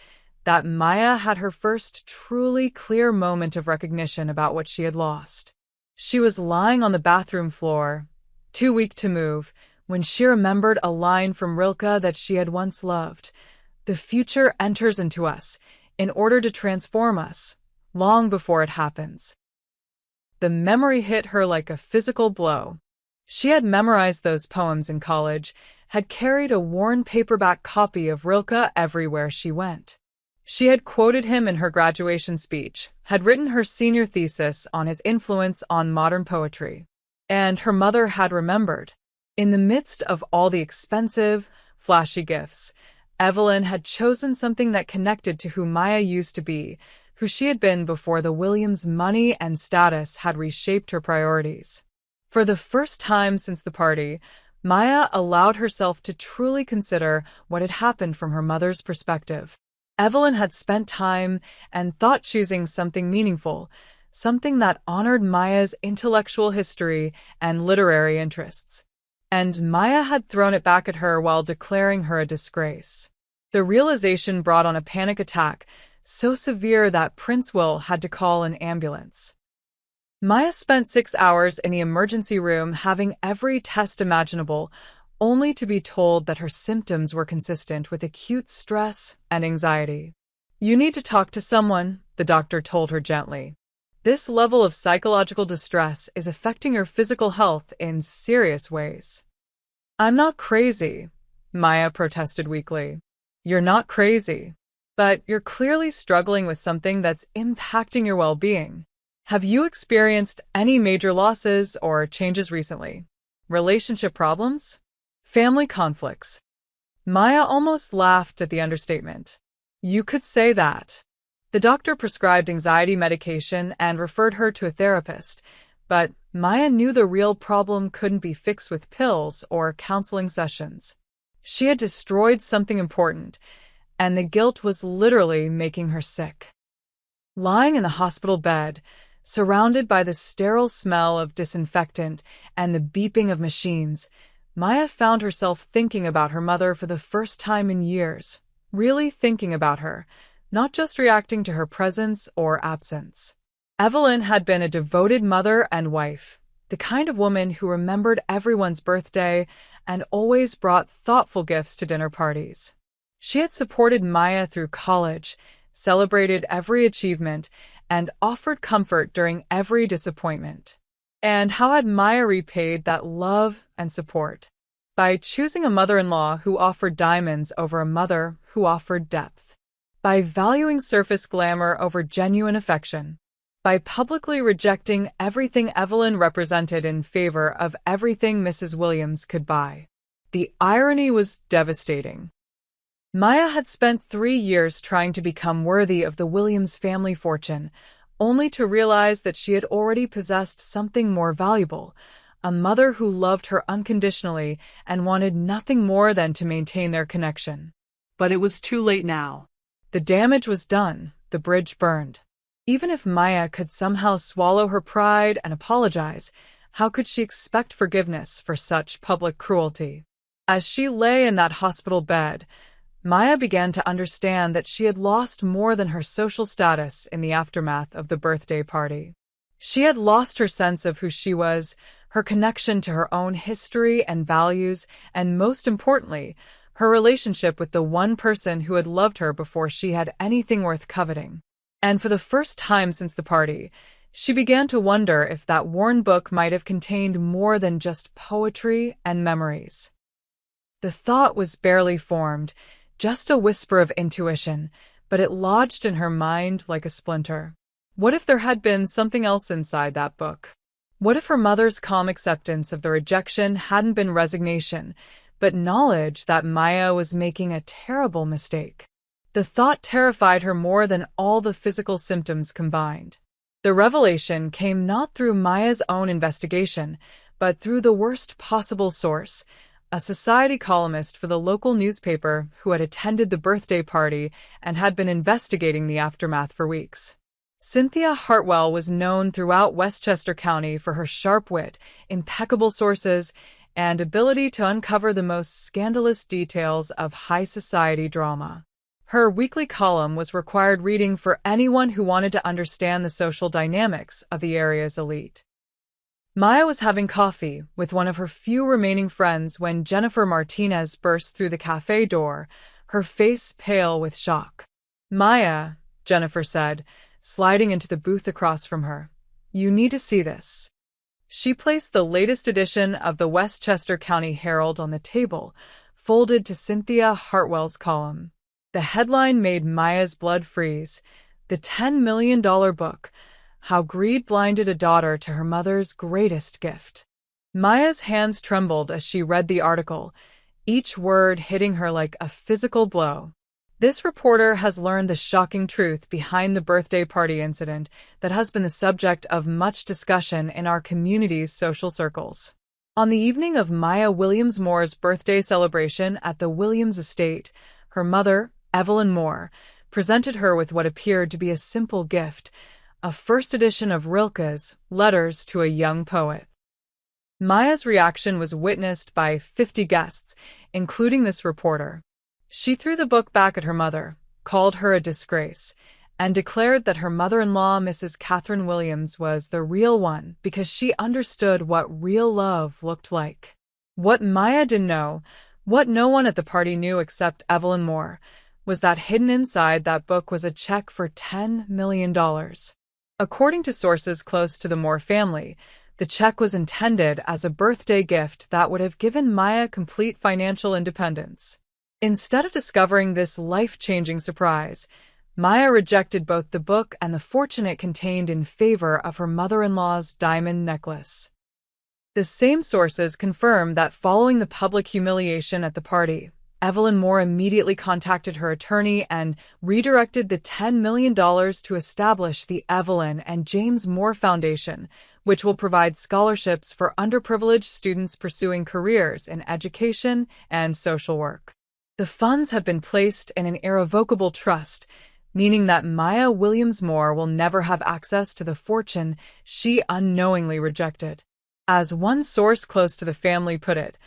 that Maya had her first truly clear moment of recognition about what she had lost. She was lying on the bathroom floor, too weak to move, when she remembered a line from Rilke that she had once loved. "The future enters into us, in order to transform us, long before it happens." The memory hit her like a physical blow. She had memorized those poems in college, had carried a worn paperback copy of Rilke everywhere she went. She had quoted him in her graduation speech, had written her senior thesis on his influence on modern poetry. And her mother had remembered. In the midst of all the expensive, flashy gifts, Evelyn had chosen something that connected to who Maya used to be, who she had been before the Williams' money and status had reshaped her priorities. For the first time since the party, Maya allowed herself to truly consider what had happened from her mother's perspective. Evelyn had spent time and thought choosing something meaningful, something that honored Maya's intellectual history and literary interests. And Maya had thrown it back at her while declaring her a disgrace. The realization brought on a panic attack, so severe that Prince Will had to call an ambulance. Maya spent 6 hours in the emergency room having every test imaginable, only to be told that her symptoms were consistent with acute stress and anxiety. "You need to talk to someone," the doctor told her gently. "This level of psychological distress is affecting your physical health in serious ways." "I'm not crazy," Maya protested weakly. "You're not crazy. But you're clearly struggling with something that's impacting your well-being. Have you experienced any major losses or changes recently? Relationship problems? Family conflicts?" Maya almost laughed at the understatement. "You could say that." The doctor prescribed anxiety medication and referred her to a therapist, but Maya knew the real problem couldn't be fixed with pills or counseling sessions. She had destroyed something important, and the guilt was literally making her sick. Lying in the hospital bed, surrounded by the sterile smell of disinfectant and the beeping of machines, Maya found herself thinking about her mother for the first time in years, really thinking about her, not just reacting to her presence or absence. Evelyn had been a devoted mother and wife, the kind of woman who remembered everyone's birthday and always brought thoughtful gifts to dinner parties. She had supported Maya through college, celebrated every achievement, and offered comfort during every disappointment. And how had Maya repaid that love and support? By choosing a mother-in-law who offered diamonds over a mother who offered depth. By valuing surface glamour over genuine affection. By publicly rejecting everything Evelyn represented in favor of everything Mrs. Williams could buy. The irony was devastating. Maya had spent 3 years trying to become worthy of the Williams family fortune, only to realize that she had already possessed something more valuable, a mother who loved her unconditionally and wanted nothing more than to maintain their connection. But it was too late now. The damage was done, the bridge burned. Even if Maya could somehow swallow her pride and apologize, how could she expect forgiveness for such public cruelty? As she lay in that hospital bed, Maya began to understand that she had lost more than her social status in the aftermath of the birthday party. She had lost her sense of who she was, her connection to her own history and values, and most importantly, her relationship with the one person who had loved her before she had anything worth coveting. And for the first time since the party, she began to wonder if that worn book might have contained more than just poetry and memories. The thought was barely formed, just a whisper of intuition, but it lodged in her mind like a splinter. What if there had been something else inside that book? What if her mother's calm acceptance of the rejection hadn't been resignation, but knowledge that Maya was making a terrible mistake? The thought terrified her more than all the physical symptoms combined. The revelation came not through Maya's own investigation, but through the worst possible source, a society columnist for the local newspaper who had attended the birthday party and had been investigating the aftermath for weeks. Cynthia Hartwell was known throughout Westchester County for her sharp wit, impeccable sources, and ability to uncover the most scandalous details of high society drama. Her weekly column was required reading for anyone who wanted to understand the social dynamics of the area's elite. Maya was having coffee with one of her few remaining friends when Jennifer Martinez burst through the cafe door, her face pale with shock. "Maya," Jennifer said, sliding into the booth across from her, "you need to see this." She placed the latest edition of the Westchester County Herald on the table, folded to Cynthia Hartwell's column. The headline made Maya's blood freeze. "The $10 million book. How Greed Blinded a Daughter to Her Mother's Greatest Gift." Maya's hands trembled as she read the article, each word hitting her like a physical blow. This reporter has learned the shocking truth behind the birthday party incident that has been the subject of much discussion in our community's social circles. On the evening of Maya Williams Moore's birthday celebration at the Williams estate, her mother, Evelyn Moore, presented her with what appeared to be a simple gift, a first edition of Rilke's Letters to a Young Poet. Maya's reaction was witnessed by 50 guests, including this reporter. She threw the book back at her mother, called her a disgrace, and declared that her mother-in-law, Mrs. Catherine Williams, was the real one because she understood what real love looked like. What Maya didn't know, what no one at the party knew except Evelyn Moore, was that hidden inside that book was a check for $10 million. According to sources close to the Moore family, the check was intended as a birthday gift that would have given Maya complete financial independence. Instead of discovering this life-changing surprise, Maya rejected both the book and the fortune it contained in favor of her mother-in-law's diamond necklace. The same sources confirm that following the public humiliation at the party, Evelyn Moore immediately contacted her attorney and redirected the $10 million to establish the Evelyn and James Moore Foundation, which will provide scholarships for underprivileged students pursuing careers in education and social work. The funds have been placed in an irrevocable trust, meaning that Maya Williams Moore will never have access to the fortune she unknowingly rejected. As one source close to the family put it,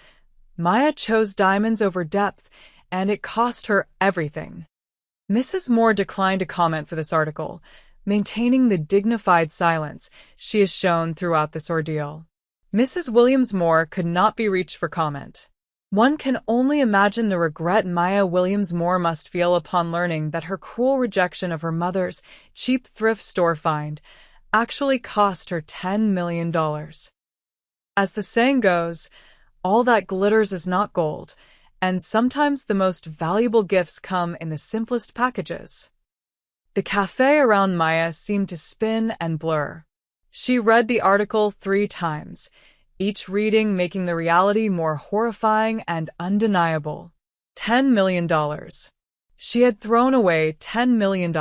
Maya chose diamonds over depth, and it cost her everything. Mrs. Moore declined to comment for this article, maintaining the dignified silence she has shown throughout this ordeal. Mrs. Williams Moore could not be reached for comment. One can only imagine the regret Maya Williams Moore must feel upon learning that her cruel rejection of her mother's cheap thrift store find actually cost her $10 million. As the saying goes, all that glitters is not gold, and sometimes the most valuable gifts come in the simplest packages. The cafe around Maya seemed to spin and blur. She read the article 3 times, each reading making the reality more horrifying and undeniable. $10 million. She had thrown away $10 million.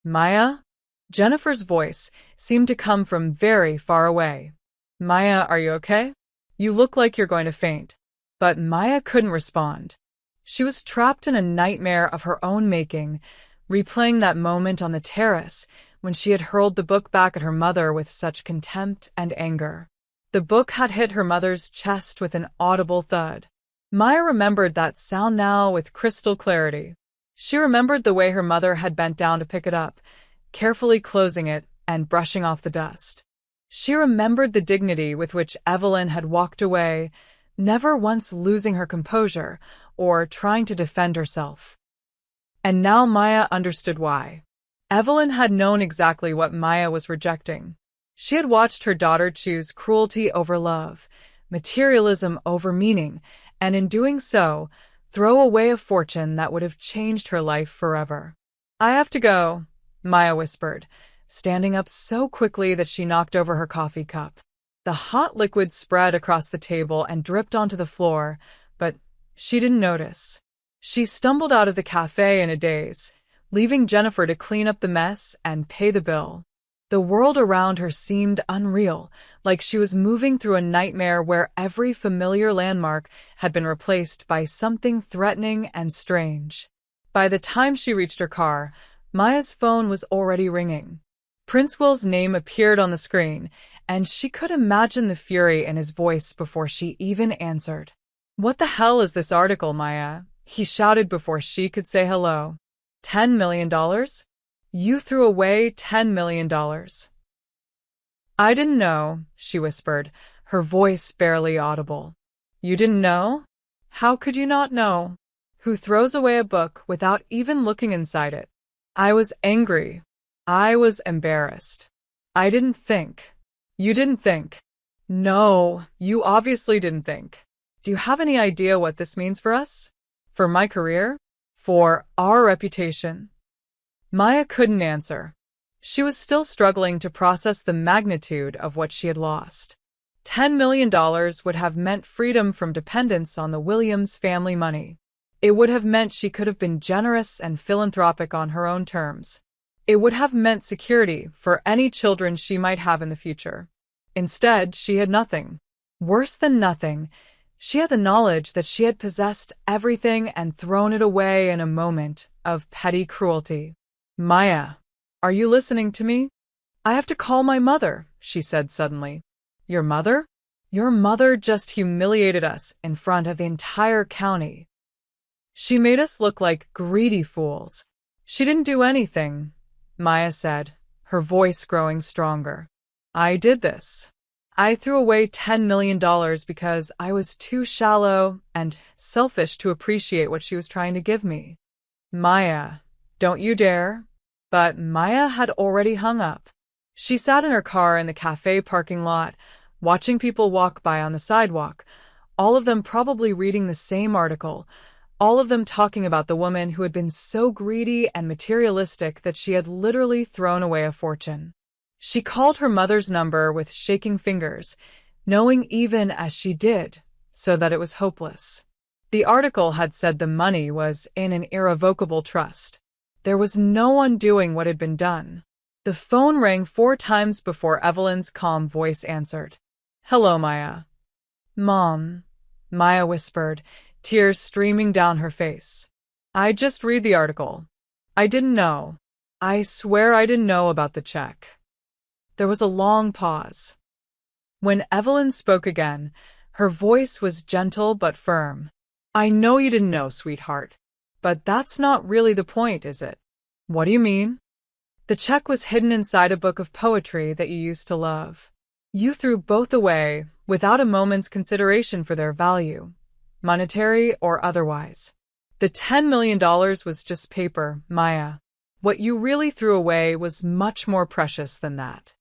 Maya? Jennifer's voice seemed to come from very far away. "Maya, are you okay? You look like you're going to faint." But Maya couldn't respond. She was trapped in a nightmare of her own making, replaying that moment on the terrace when she had hurled the book back at her mother with such contempt and anger. The book had hit her mother's chest with an audible thud. Maya remembered that sound now with crystal clarity. She remembered the way her mother had bent down to pick it up, carefully closing it and brushing off the dust. She remembered the dignity with which Evelyn had walked away, never once losing her composure or trying to defend herself. And now Maya understood why. Evelyn had known exactly what Maya was rejecting. She had watched her daughter choose cruelty over love, materialism over meaning, and in doing so, throw away a fortune that would have changed her life forever. "I have to go," Maya whispered, standing up so quickly that she knocked over her coffee cup. The hot liquid spread across the table and dripped onto the floor, but she didn't notice. She stumbled out of the cafe in a daze, leaving Jennifer to clean up the mess and pay the bill. The world around her seemed unreal, like she was moving through a nightmare where every familiar landmark had been replaced by something threatening and strange. By the time she reached her car, Maya's phone was already ringing. Prince Will's name appeared on the screen, and she could imagine the fury in his voice before she even answered. "What the hell is this article, Maya?" he shouted before she could say hello. $10 million? You threw away $10 million. "I didn't know," she whispered, her voice barely audible. "You didn't know? How could you not know? Who throws away a book without even looking inside it?" I was angry. I was embarrassed. "I didn't think." "You didn't think." "No, you obviously didn't think. Do you have any idea what this means for us? For my career? For our reputation?" Maya couldn't answer. She was still struggling to process the magnitude of what she had lost. $10 million would have meant freedom from dependence on the Williams family money. It would have meant she could have been generous and philanthropic on her own terms. It would have meant security for any children she might have in the future. Instead, she had nothing. Worse than nothing, she had the knowledge that she had possessed everything and thrown it away in a moment of petty cruelty. "Maya, are you listening to me?" "I have to call my mother," she said suddenly. "Your mother? Your mother just humiliated us in front of the entire county. She made us look like greedy fools." "She didn't do anything," Maya said, her voice growing stronger. "I did this. I threw away $10 million because I was too shallow and selfish to appreciate what she was trying to give me." "Maya, don't you dare." But Maya had already hung up. She sat in her car in the cafe parking lot, watching people walk by on the sidewalk, all of them probably reading the same article, all of them talking about the woman who had been so greedy and materialistic that she had literally thrown away a fortune. She called her mother's number with shaking fingers, knowing even as she did, so that it was hopeless. The article had said the money was in an irrevocable trust. There was no undoing what had been done. The phone rang 4 times before Evelyn's calm voice answered. "Hello, Maya." "Mom," Maya whispered, tears streaming down her face. "I just read the article. I didn't know. I swear I didn't know about the check." There was a long pause. When Evelyn spoke again, her voice was gentle but firm. "I know you didn't know, sweetheart. But that's not really the point, is it?" "What do you mean?" "The check was hidden inside a book of poetry that you used to love. You threw both away without a moment's consideration for their value, monetary or otherwise. The $10 million was just paper, Maya. What you really threw away was much more precious than that."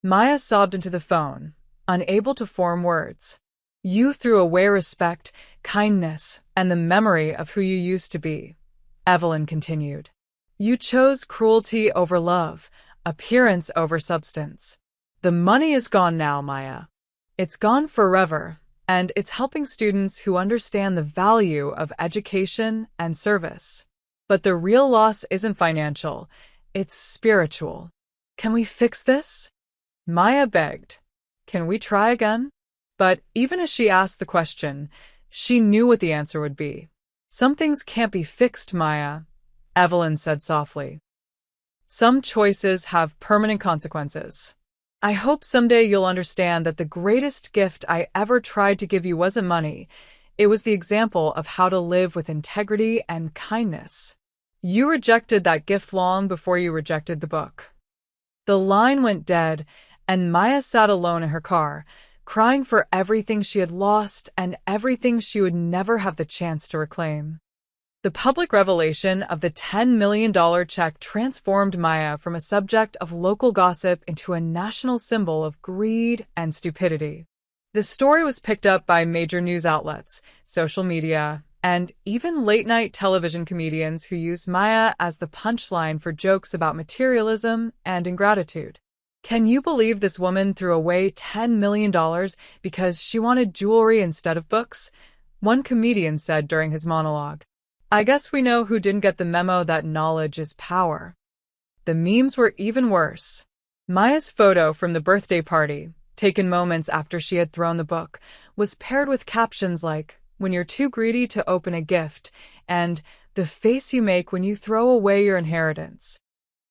Maya sobbed into the phone, unable to form words. "You threw away respect, kindness, and the memory of who you used to be," Evelyn continued. "You chose cruelty over love, appearance over substance. The money is gone now, Maya. It's gone forever, and it's helping students who understand the value of education and service. But the real loss isn't financial, it's spiritual. Can we fix this?" Maya begged. "Can we try again?" But even as she asked the question, she knew what the answer would be. "Some things can't be fixed, Maya," Evelyn said softly. "Some choices have permanent consequences. I hope someday you'll understand that the greatest gift I ever tried to give you wasn't money. It was the example of how to live with integrity and kindness. You rejected that gift long before you rejected the book. The line went dead, and Maya sat alone in her car, crying for everything she had lost and everything she would never have the chance to reclaim. The public revelation of the $10 million check transformed Maya from a subject of local gossip into a national symbol of greed and stupidity. The story was picked up by major news outlets, social media, and even late-night television comedians who used Maya as the punchline for jokes about materialism and ingratitude. Can you believe this woman threw away $10 million because she wanted jewelry instead of books? One comedian said during his monologue. I guess we know who didn't get the memo that knowledge is power. The memes were even worse. Maya's photo from the birthday party, taken moments after she had thrown the book, was paired with captions like, "When you're too greedy to open a gift," and "The face you make when you throw away your inheritance."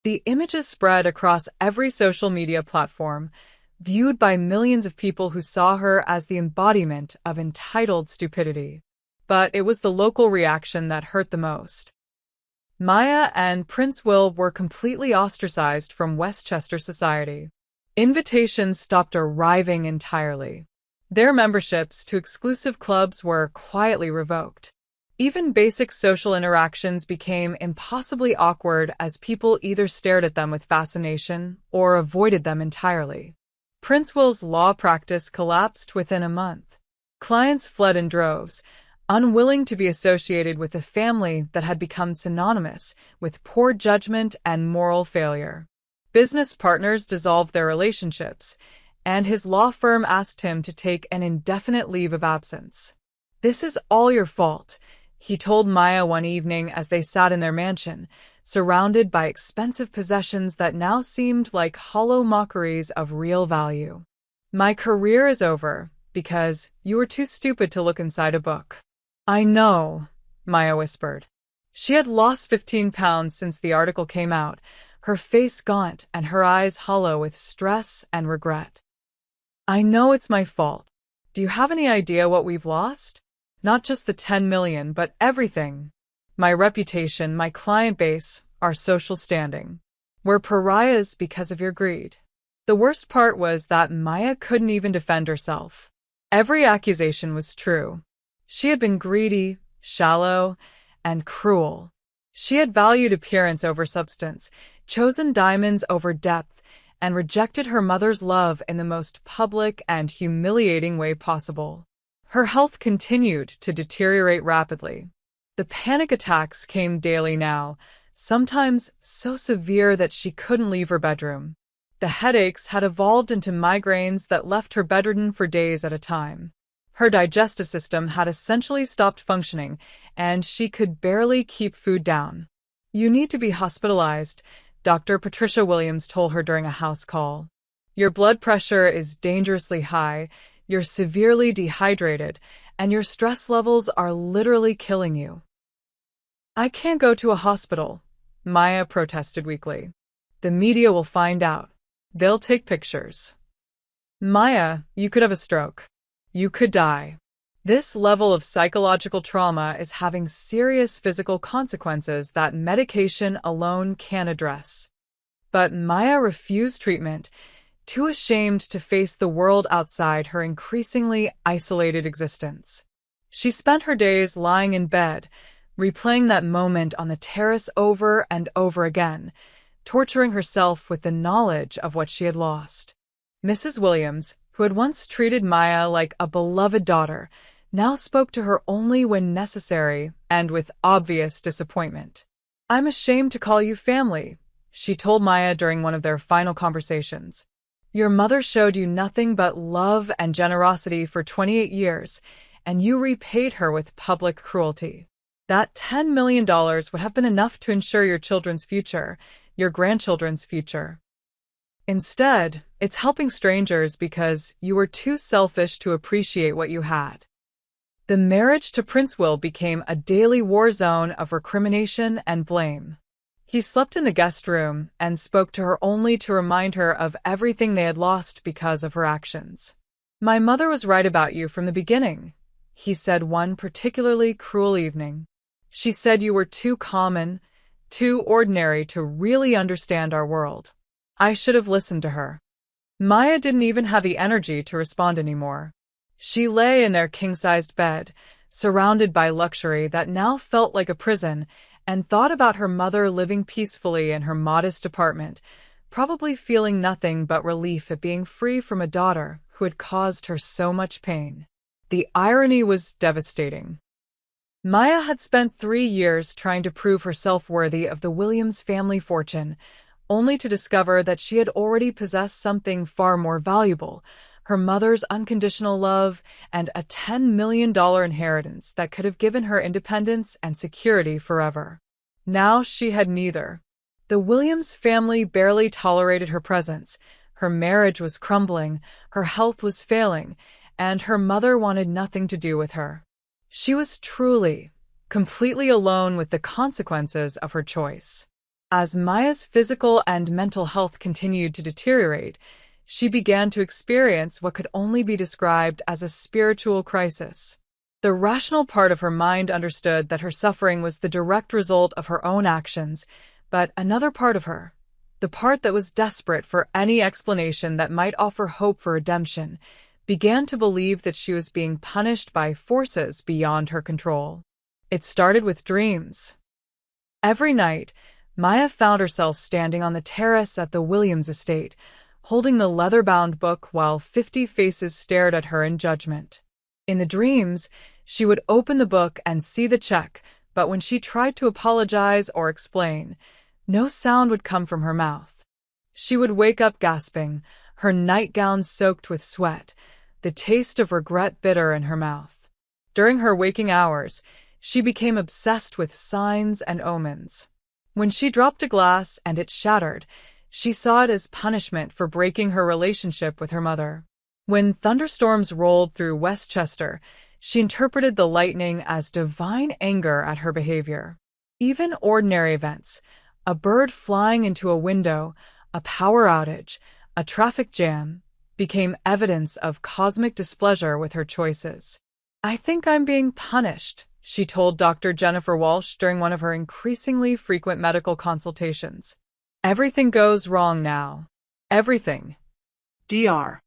The images spread across every social media platform, viewed by millions of people who saw her as the embodiment of entitled stupidity. But it was the local reaction that hurt the most. Maya and Prince Will were completely ostracized from Westchester society. Invitations stopped arriving entirely. Their memberships to exclusive clubs were quietly revoked. Even basic social interactions became impossibly awkward as people either stared at them with fascination or avoided them entirely. Prince Will's law practice collapsed within a month. Clients fled in droves, unwilling to be associated with a family that had become synonymous with poor judgment and moral failure. Business partners dissolved their relationships, and his law firm asked him to take an indefinite leave of absence. "This is all your fault," he told Maya one evening as they sat in their mansion, surrounded by expensive possessions that now seemed like hollow mockeries of real value. "My career is over because you were too stupid to look inside a book." "I know," Maya whispered. She had lost 15 pounds since the article came out, her face gaunt and her eyes hollow with stress and regret. "I know it's my fault. Do you have any idea what we've lost? Not just the 10 million, but everything. My reputation, my client base, our social standing. We're pariahs because of your greed." The worst part was that Maya couldn't even defend herself. Every accusation was true. She had been greedy, shallow, and cruel. She had valued appearance over substance, chosen diamonds over depth, and rejected her mother's love in the most public and humiliating way possible. Her health continued to deteriorate rapidly. The panic attacks came daily now, sometimes so severe that she couldn't leave her bedroom. The headaches had evolved into migraines that left her bedridden for days at a time. Her digestive system had essentially stopped functioning, and she could barely keep food down. "You need to be hospitalized," Dr. Patricia Williams told her during a house call. "Your blood pressure is dangerously high, you're severely dehydrated, and your stress levels are literally killing you." "I can't go to a hospital," Maya protested weakly. "The media will find out. They'll take pictures." "Maya, you could have a stroke. You could die. This level of psychological trauma is having serious physical consequences that medication alone can't address." But Maya refused treatment, too ashamed to face the world outside her increasingly isolated existence. She spent her days lying in bed, replaying that moment on the terrace over and over again, torturing herself with the knowledge of what she had lost. Mrs. Williams, who had once treated Maya like a beloved daughter, now spoke to her only when necessary and with obvious disappointment. "I'm ashamed to call you family," she told Maya during one of their final conversations. "Your mother showed you nothing but love and generosity for 28 years, and you repaid her with public cruelty. That $10 million would have been enough to ensure your children's future, your grandchildren's future. Instead, it's helping strangers because you were too selfish to appreciate what you had." The marriage to Prince Will became a daily war zone of recrimination and blame. He slept in the guest room and spoke to her only to remind her of everything they had lost because of her actions. "My mother was right about you from the beginning," he said one particularly cruel evening. She said you were too common, too ordinary to really understand our world. I should have listened to her. Maya didn't even have the energy to respond anymore. She lay in their king-sized bed, surrounded by luxury that now felt like a prison, and thought about her mother living peacefully in her modest apartment, probably feeling nothing but relief at being free from a daughter who had caused her so much pain. The irony was devastating. Maya had spent 3 years trying to prove herself worthy of the Williams family fortune, only to discover that she had already possessed something far more valuable, her mother's unconditional love and a $10 million inheritance that could have given her independence and security forever. Now she had neither. The Williams family barely tolerated her presence, her marriage was crumbling, her health was failing, and her mother wanted nothing to do with her. She was truly, completely alone with the consequences of her choice. As Maya's physical and mental health continued to deteriorate, she began to experience what could only be described as a spiritual crisis. The rational part of her mind understood that her suffering was the direct result of her own actions, but another part of her, the part that was desperate for any explanation that might offer hope for redemption, began to believe that she was being punished by forces beyond her control. It started with dreams. Every night, Maya found herself standing on the terrace at the Williams estate, holding the leather-bound book while 50 faces stared at her in judgment. In the dreams, she would open the book and see the check, but when she tried to apologize or explain, no sound would come from her mouth. She would wake up gasping, her nightgown soaked with sweat, the taste of regret bitter in her mouth. During her waking hours, she became obsessed with signs and omens. When she dropped a glass and it shattered, she saw it as punishment for breaking her relationship with her mother. When thunderstorms rolled through Westchester, she interpreted the lightning as divine anger at her behavior. Even ordinary events, a bird flying into a window, a power outage, a traffic jam, became evidence of cosmic displeasure with her choices. "I think I'm being punished," she told Dr. Jennifer Walsh during one of her increasingly frequent medical consultations. "Everything goes wrong now. Everything." Dr.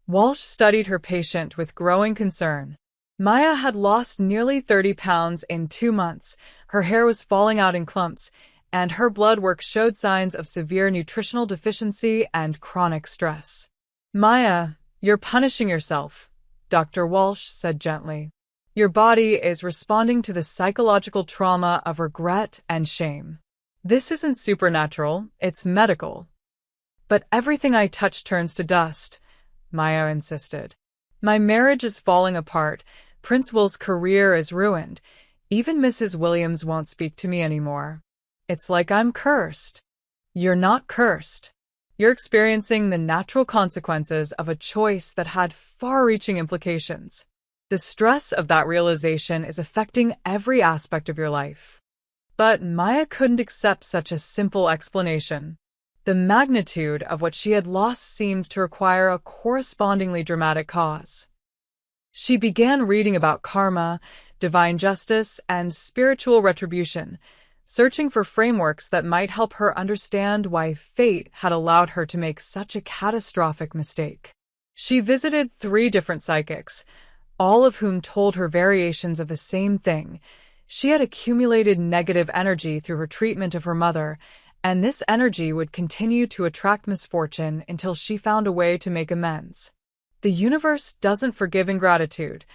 Walsh studied her patient with growing concern. Maya had lost nearly 30 pounds in 2 months, her hair was falling out in clumps, and her blood work showed signs of severe nutritional deficiency and chronic stress. "Maya, you're punishing yourself," Dr. Walsh said gently. "Your body is responding to the psychological trauma of regret and shame. This isn't supernatural, it's medical." "But everything I touch turns to dust," Maya insisted. "My marriage is falling apart, Prince Will's career is ruined, even Mrs. Williams won't speak to me anymore. It's like I'm cursed." "You're not cursed. You're experiencing the natural consequences of a choice that had far-reaching implications. The stress of that realization is affecting every aspect of your life." But Maya couldn't accept such a simple explanation. The magnitude of what she had lost seemed to require a correspondingly dramatic cause. She began reading about karma, divine justice, and spiritual retribution, searching for frameworks that might help her understand why fate had allowed her to make such a catastrophic mistake. She visited 3 different psychics, all of whom told her variations of the same thing. She had accumulated negative energy through her treatment of her mother, and this energy would continue to attract misfortune until she found a way to make amends. "The universe doesn't forgive ingratitude,"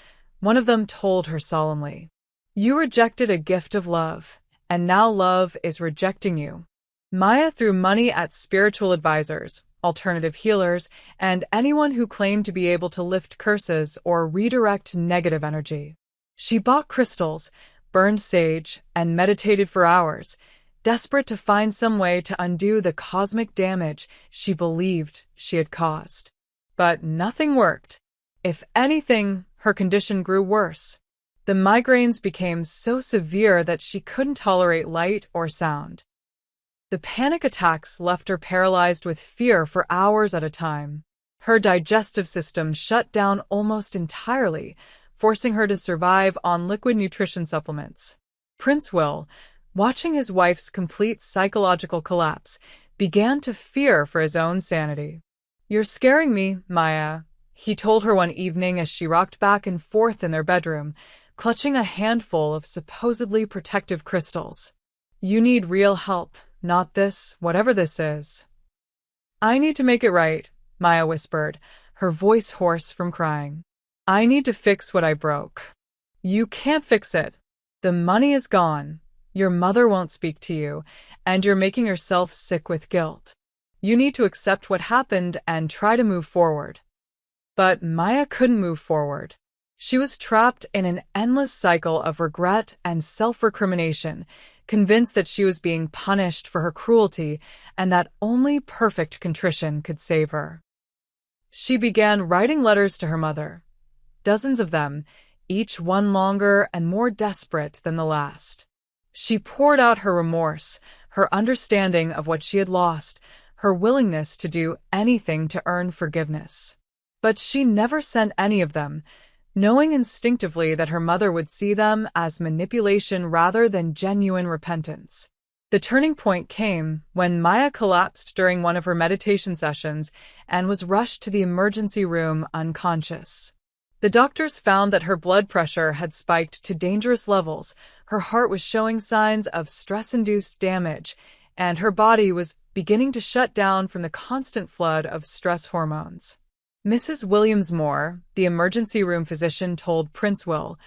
one of them told her solemnly. "You rejected a gift of love, and now love is rejecting you." Maya threw money at spiritual advisors, alternative healers, and anyone who claimed to be able to lift curses or redirect negative energy. She bought crystals, burned sage, and meditated for hours, desperate to find some way to undo the cosmic damage she believed she had caused. But nothing worked. If anything, her condition grew worse. The migraines became so severe that she couldn't tolerate light or sound. The panic attacks left her paralyzed with fear for hours at a time. Her digestive system shut down almost entirely, forcing her to survive on liquid nutrition supplements. Prince Will, watching his wife's complete psychological collapse, began to fear for his own sanity. "You're scaring me, Maya," he told her one evening as she rocked back and forth in their bedroom, clutching a handful of supposedly protective crystals. "You need real help, not this, whatever this is." "I need to make it right," Maya whispered, her voice hoarse from crying. "I need to fix what I broke." "You can't fix it. The money is gone. Your mother won't speak to you, and you're making yourself sick with guilt. You need to accept what happened and try to move forward." But Maya couldn't move forward. She was trapped in an endless cycle of regret and self-recrimination, convinced that she was being punished for her cruelty and that only perfect contrition could save her. She began writing letters to her mother, dozens of them, each one longer and more desperate than the last. She poured out her remorse, her understanding of what she had lost, her willingness to do anything to earn forgiveness. But she never sent any of them, knowing instinctively that her mother would see them as manipulation rather than genuine repentance. The turning point came when Maya collapsed during one of her meditation sessions and was rushed to the emergency room unconscious. The doctors found that her blood pressure had spiked to dangerous levels, her heart was showing signs of stress-induced damage, and her body was beginning to shut down from the constant flood of stress hormones. Mrs. Williams-Moore, the emergency room physician, told Prince Will,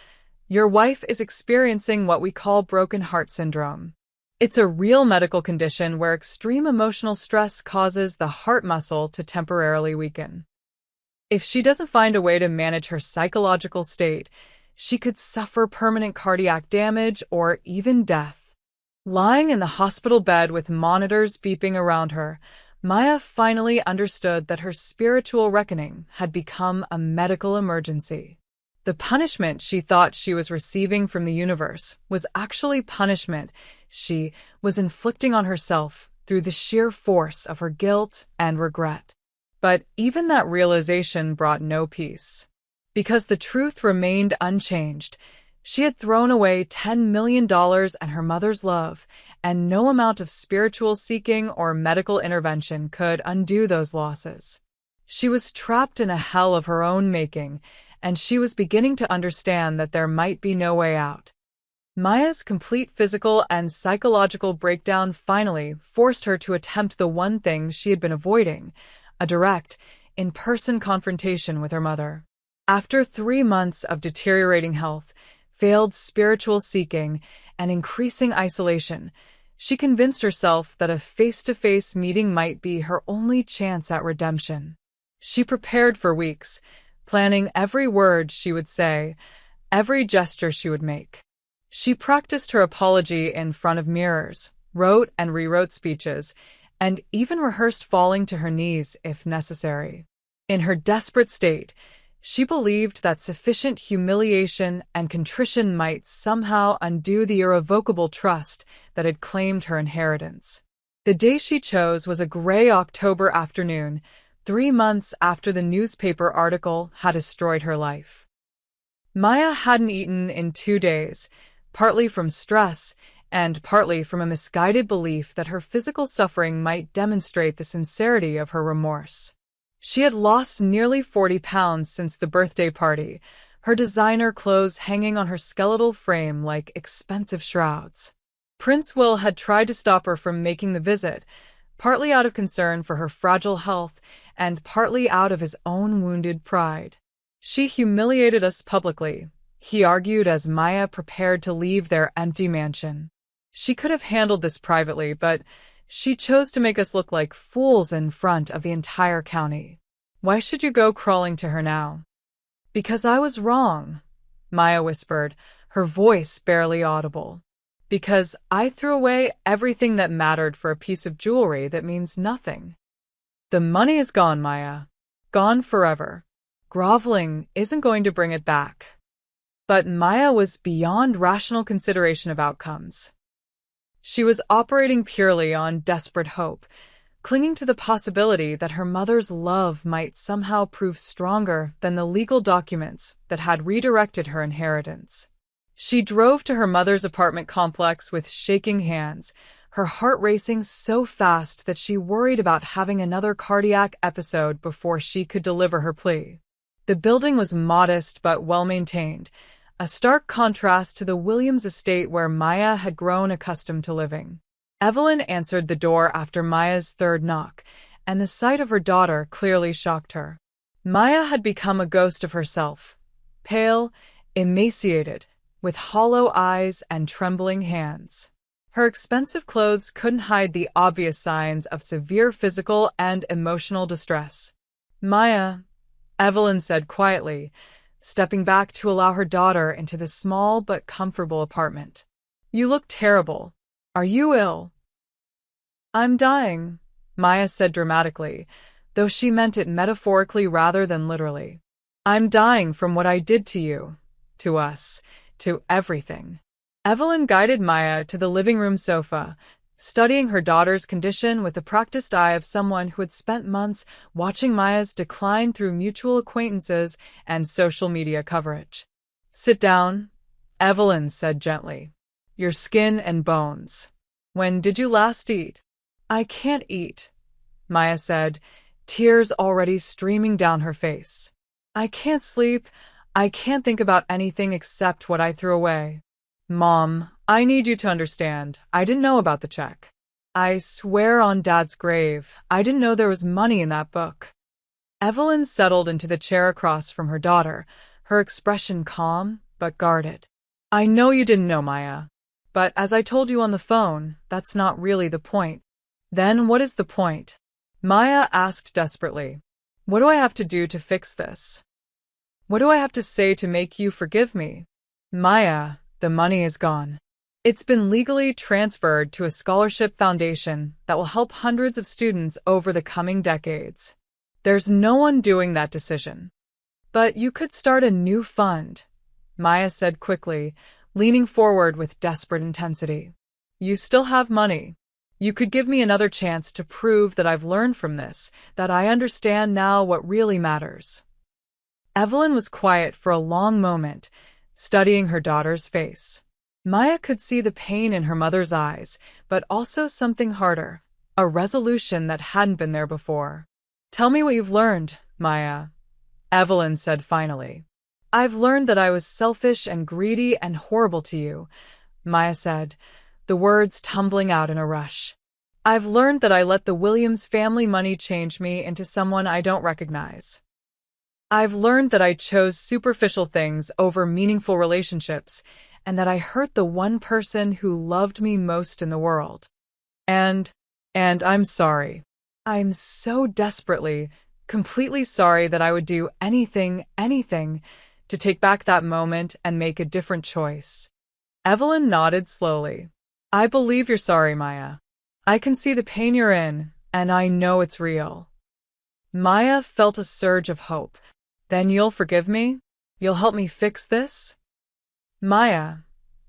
"Your wife is experiencing what we call broken heart syndrome. It's a real medical condition where extreme emotional stress causes the heart muscle to temporarily weaken. If she doesn't find a way to manage her psychological state, she could suffer permanent cardiac damage or even death." Lying in the hospital bed with monitors beeping around her, Maya finally understood that her spiritual reckoning had become a medical emergency. The punishment she thought she was receiving from the universe was actually punishment she was inflicting on herself through the sheer force of her guilt and regret. But even that realization brought no peace. Because the truth remained unchanged, she had thrown away $10 million and her mother's love, and no amount of spiritual seeking or medical intervention could undo those losses. She was trapped in a hell of her own making, and she was beginning to understand that there might be no way out. Maya's complete physical and psychological breakdown finally forced her to attempt the one thing she had been avoiding, a direct, in-person confrontation with her mother. After 3 months of deteriorating health, failed spiritual seeking, and increasing isolation, she convinced herself that a face-to-face meeting might be her only chance at redemption. She prepared for weeks, planning every word she would say, every gesture she would make. She practiced her apology in front of mirrors, wrote and rewrote speeches, and even rehearsed falling to her knees if necessary. In her desperate state, she believed that sufficient humiliation and contrition might somehow undo the irrevocable trust that had claimed her inheritance. The day she chose was a gray October afternoon, 3 months after the newspaper article had destroyed her life. Maya hadn't eaten in 2 days, partly from stress and partly from a misguided belief that her physical suffering might demonstrate the sincerity of her remorse. She had lost nearly 40 pounds since the birthday party, her designer clothes hanging on her skeletal frame like expensive shrouds. Prince Will had tried to stop her from making the visit, partly out of concern for her fragile health and partly out of his own wounded pride. "She humiliated us publicly," he argued as Maya prepared to leave their empty mansion. "She could have handled this privately, but she chose to make us look like fools in front of the entire county. Why should you go crawling to her now?" "Because I was wrong," Maya whispered, her voice barely audible. "Because I threw away everything that mattered for a piece of jewelry that means nothing. The money is gone, Maya. Gone forever. Groveling isn't going to bring it back." But Maya was beyond rational consideration of outcomes. She was operating purely on desperate hope, clinging to the possibility that her mother's love might somehow prove stronger than the legal documents that had redirected her inheritance. She drove to her mother's apartment complex with shaking hands, her heart racing so fast that she worried about having another cardiac episode before she could deliver her plea. The building was modest but well-maintained, a stark contrast to the Williams estate where Maya had grown accustomed to living. Evelyn answered the door after Maya's third knock, and the sight of her daughter clearly shocked her. Maya had become a ghost of herself, pale, emaciated, with hollow eyes and trembling hands. Her expensive clothes couldn't hide the obvious signs of severe physical and emotional distress. "Maya," Evelyn said quietly, stepping back to allow her daughter into the small but comfortable apartment. "You look terrible. Are you ill?" "I'm dying," Maya said dramatically, though she meant it metaphorically rather than literally. "I'm dying from what I did to you, to us, to everything." Evelyn guided Maya to the living room sofa, studying her daughter's condition with the practiced eye of someone who had spent months watching Maya's decline through mutual acquaintances and social media coverage. "Sit down," Evelyn said gently. "Your skin and bones. When did you last eat?" "I can't eat," Maya said, tears already streaming down her face. "I can't sleep. I can't think about anything except what I threw away." "Mom, I need you to understand. I didn't know about the check. I swear on Dad's grave, I didn't know there was money in that book." Evelyn settled into the chair across from her daughter, her expression calm but guarded. "I know you didn't know, Maya. But as I told you on the phone, that's not really the point." "Then what is the point?" Maya asked desperately. "What do I have to do to fix this? What do I have to say to make you forgive me?" "Maya, the money is gone. It's been legally transferred to a scholarship foundation that will help hundreds of students over the coming decades. There's no one doing that decision." "But you could start a new fund," Maya said quickly, leaning forward with desperate intensity. "You still have money. You could give me another chance to prove that I've learned from this, that I understand now what really matters." Evelyn was quiet for a long moment, studying her daughter's face. Maya could see the pain in her mother's eyes, but also something harder, a resolution that hadn't been there before. "Tell me what you've learned, Maya," Evelyn said finally. "I've learned that I was selfish and greedy and horrible to you," Maya said, the words tumbling out in a rush. "I've learned that I let the Williams family money change me into someone I don't recognize. I've learned that I chose superficial things over meaningful relationships, and that I hurt the one person who loved me most in the world. And I'm sorry. I'm so desperately, completely sorry that I would do anything to take back that moment and make a different choice." Evelyn nodded slowly. "I believe you're sorry, Maya. I can see the pain you're in, and I know it's real." Maya felt a surge of hope. "Then you'll forgive me? You'll help me fix this?" "Maya,"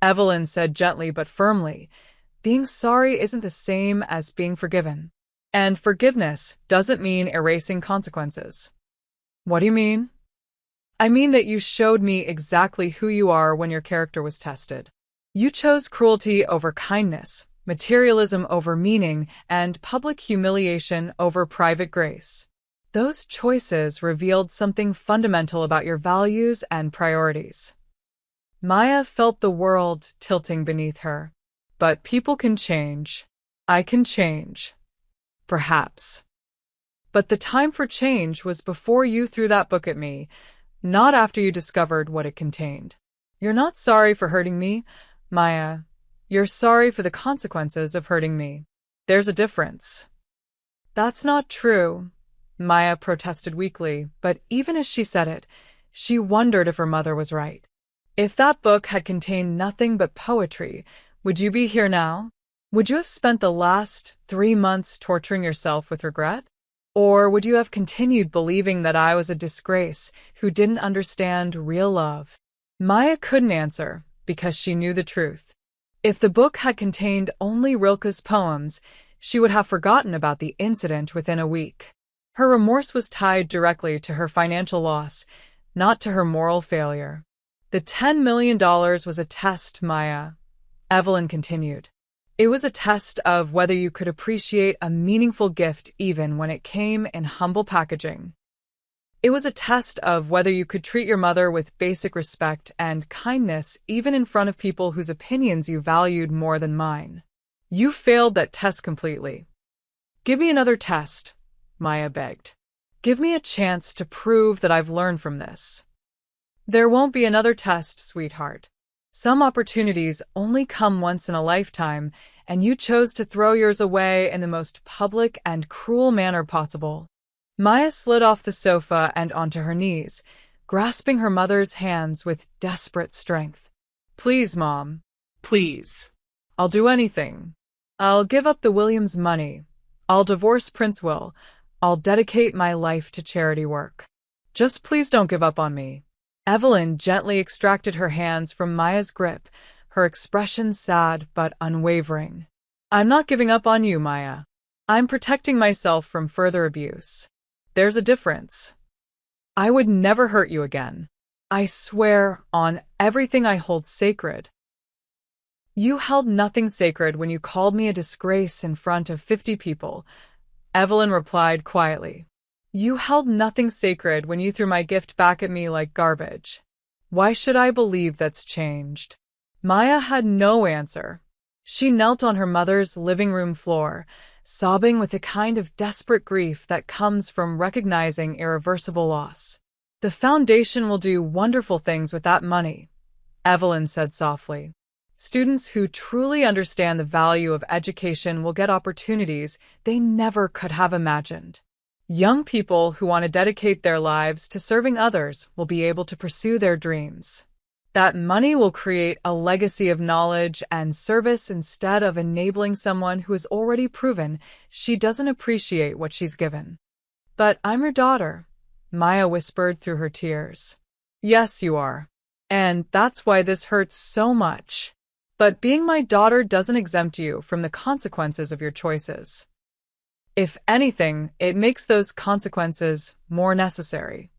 Evelyn said gently but firmly, "being sorry isn't the same as being forgiven. And forgiveness doesn't mean erasing consequences." "What do you mean?" "I mean that you showed me exactly who you are when your character was tested. You chose cruelty over kindness, materialism over meaning, and public humiliation over private grace. Those choices revealed something fundamental about your values and priorities." Maya felt the world tilting beneath her. "But people can change. I can change. Perhaps. But the time for change was before you threw that book at me, not after you discovered what it contained. You're not sorry for hurting me, Maya. You're sorry for the consequences of hurting me. There's a difference." "That's not true," Maya protested weakly, but even as she said it, she wondered if her mother was right. If that book had contained nothing but poetry, would you be here now? Would you have spent the last 3 months torturing yourself with regret? Or would you have continued believing that I was a disgrace who didn't understand real love? Maya couldn't answer, because she knew the truth. If the book had contained only Rilke's poems, she would have forgotten about the incident within a week. Her remorse was tied directly to her financial loss, not to her moral failure. The $10 million was a test, Maya, Evelyn continued. It was a test of whether you could appreciate a meaningful gift even when it came in humble packaging. It was a test of whether you could treat your mother with basic respect and kindness even in front of people whose opinions you valued more than mine. You failed that test completely. Give me another test, Maya begged. Give me a chance to prove that I've learned from this. There won't be another test, sweetheart. Some opportunities only come once in a lifetime, and you chose to throw yours away in the most public and cruel manner possible. Maya slid off the sofa and onto her knees, grasping her mother's hands with desperate strength. Please, Mom. Please. I'll do anything. I'll give up the Williams money. I'll divorce Prince Will. I'll dedicate my life to charity work. Just please don't give up on me. Evelyn gently extracted her hands from Maya's grip, her expression sad but unwavering. I'm not giving up on you, Maya. I'm protecting myself from further abuse. There's a difference. I would never hurt you again. I swear on everything I hold sacred. You held nothing sacred when you called me a disgrace in front of 50 people, Evelyn replied quietly. You held nothing sacred when you threw my gift back at me like garbage. Why should I believe that's changed? Maya had no answer. She knelt on her mother's living room floor, sobbing with the kind of desperate grief that comes from recognizing irreversible loss. The foundation will do wonderful things with that money, Evelyn said softly. Students who truly understand the value of education will get opportunities they never could have imagined. Young people who want to dedicate their lives to serving others will be able to pursue their dreams. That money will create a legacy of knowledge and service instead of enabling someone who has already proven she doesn't appreciate what she's given. But I'm your daughter, Maya whispered through her tears. Yes, you are. And that's why this hurts so much. But being my daughter doesn't exempt you from the consequences of your choices. If anything, it makes those consequences more necessary.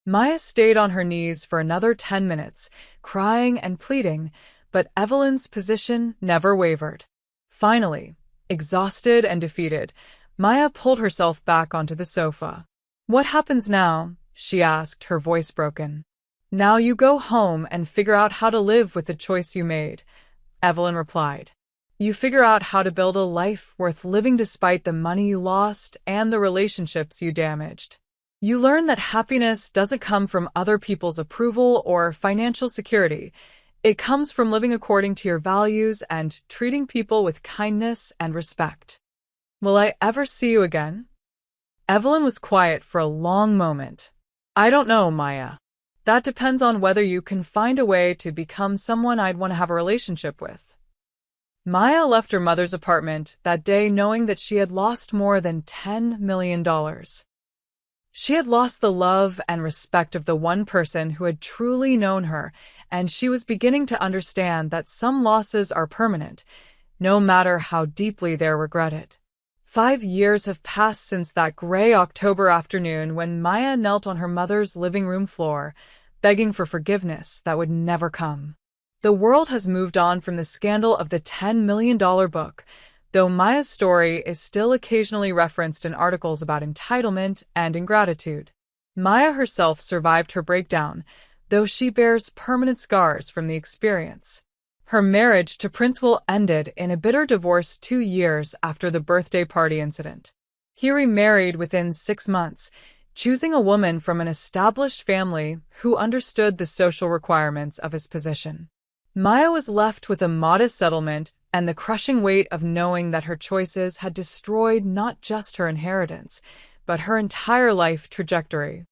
Maya stayed on her knees for another 10 minutes, crying and pleading, but Evelyn's position never wavered. Finally, exhausted and defeated, Maya pulled herself back onto the sofa. What happens now? She asked, her voice broken. Now you go home and figure out how to live with the choice you made, Evelyn replied. You figure out how to build a life worth living despite the money you lost and the relationships you damaged. You learn that happiness doesn't come from other people's approval or financial security. It comes from living according to your values and treating people with kindness and respect. Will I ever see you again? Evelyn was quiet for a long moment. I don't know, Maya. That depends on whether you can find a way to become someone I'd want to have a relationship with. Maya left her mother's apartment that day knowing that she had lost more than $10 million. She had lost the love and respect of the one person who had truly known her, and she was beginning to understand that some losses are permanent, no matter how deeply they're regretted. 5 years have passed since that gray October afternoon when Maya knelt on her mother's living room floor, begging for forgiveness that would never come. The world has moved on from the scandal of the $10 million book, though Maya's story is still occasionally referenced in articles about entitlement and ingratitude. Maya herself survived her breakdown, though she bears permanent scars from the experience. Her marriage to Prince Will ended in a bitter divorce 2 years after the birthday party incident. He remarried within 6 months, choosing a woman from an established family who understood the social requirements of his position. Maya was left with a modest settlement and the crushing weight of knowing that her choices had destroyed not just her inheritance, but her entire life trajectory.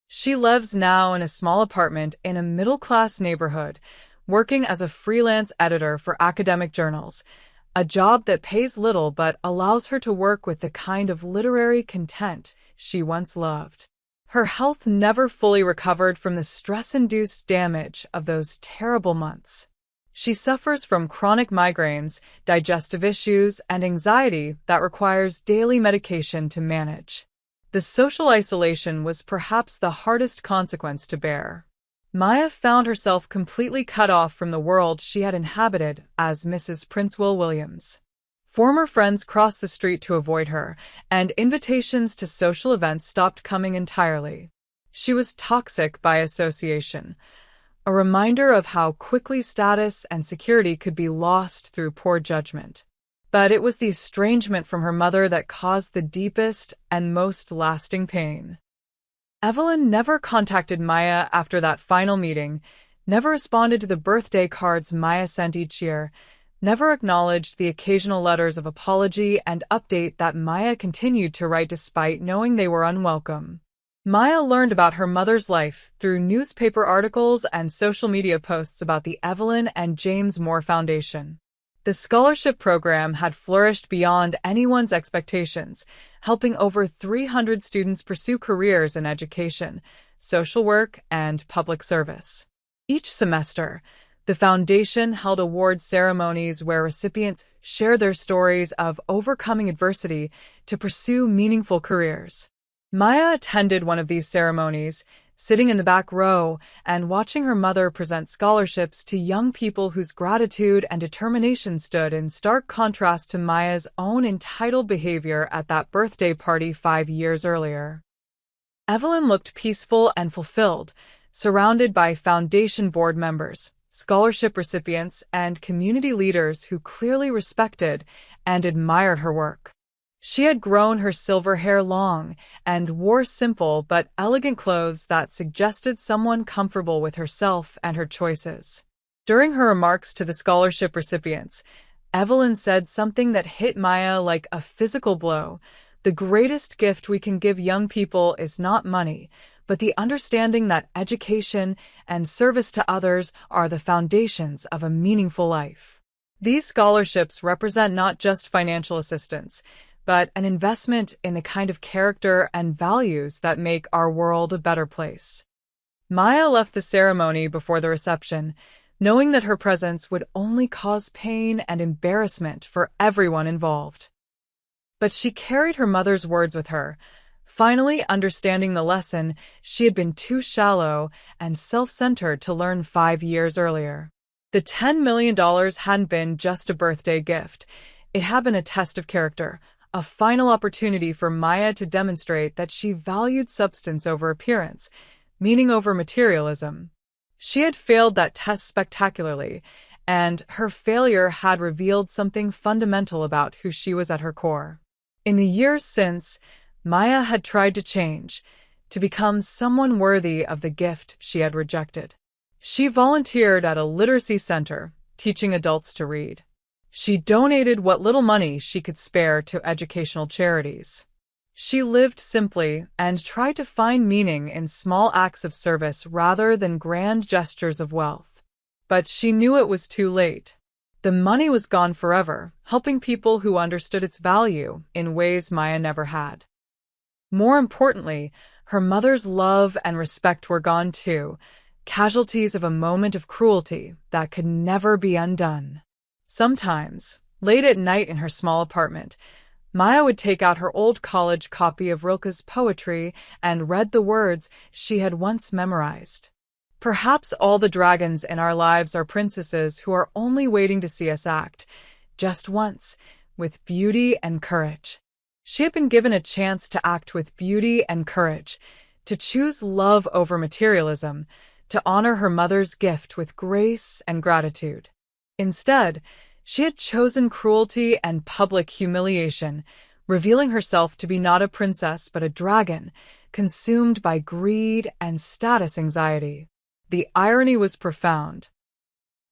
She lives now in a small apartment in a middle-class neighborhood, working as a freelance editor for academic journals, a job that pays little but allows her to work with the kind of literary content she once loved. Her health never fully recovered from the stress-induced damage of those terrible months. She suffers from chronic migraines, digestive issues, and anxiety that requires daily medication to manage. The social isolation was perhaps the hardest consequence to bear. Maya found herself completely cut off from the world she had inhabited as Mrs. Princewell Williams. Former friends crossed the street to avoid her, and invitations to social events stopped coming entirely. She was toxic by association, a reminder of how quickly status and security could be lost through poor judgment. But it was the estrangement from her mother that caused the deepest and most lasting pain. Evelyn never contacted Maya after that final meeting, never responded to the birthday cards Maya sent each year, never acknowledged the occasional letters of apology and update that Maya continued to write despite knowing they were unwelcome. Maya learned about her mother's life through newspaper articles and social media posts about the Evelyn and James Moore Foundation. The scholarship program had flourished beyond anyone's expectations, helping over 300 students pursue careers in education, social work, and public service. Each semester, the foundation held award ceremonies where recipients shared their stories of overcoming adversity to pursue meaningful careers. Maya attended one of these ceremonies, sitting in the back row and watching her mother present scholarships to young people whose gratitude and determination stood in stark contrast to Maya's own entitled behavior at that birthday party 5 years earlier. Evelyn looked peaceful and fulfilled, surrounded by foundation board members, scholarship recipients, and community leaders who clearly respected and admired her work. She had grown her silver hair long and wore simple but elegant clothes that suggested someone comfortable with herself and her choices. During her remarks to the scholarship recipients, Evelyn said something that hit Maya like a physical blow. The greatest gift we can give young people is not money, but the understanding that education and service to others are the foundations of a meaningful life. These scholarships represent not just financial assistance, but an investment in the kind of character and values that make our world a better place. Maya left the ceremony before the reception, knowing that her presence would only cause pain and embarrassment for everyone involved. But she carried her mother's words with her, finally understanding the lesson she had been too shallow and self-centered to learn 5 years earlier. The $10 million hadn't been just a birthday gift. It had been a test of character, a final opportunity for Maya to demonstrate that she valued substance over appearance, meaning over materialism. She had failed that test spectacularly, and her failure had revealed something fundamental about who she was at her core. In the years since, Maya had tried to change, to become someone worthy of the gift she had rejected. She volunteered at a literacy center, teaching adults to read. She donated what little money she could spare to educational charities. She lived simply and tried to find meaning in small acts of service rather than grand gestures of wealth. But she knew it was too late. The money was gone forever, helping people who understood its value in ways Maya never had. More importantly, her mother's love and respect were gone too, casualties of a moment of cruelty that could never be undone. Sometimes, late at night in her small apartment, Maya would take out her old college copy of Rilke's poetry and read the words she had once memorized. Perhaps all the dragons in our lives are princesses who are only waiting to see us act, just once, with beauty and courage. She had been given a chance to act with beauty and courage, to choose love over materialism, to honor her mother's gift with grace and gratitude. Instead, she had chosen cruelty and public humiliation, revealing herself to be not a princess but a dragon, consumed by greed and status anxiety. The irony was profound.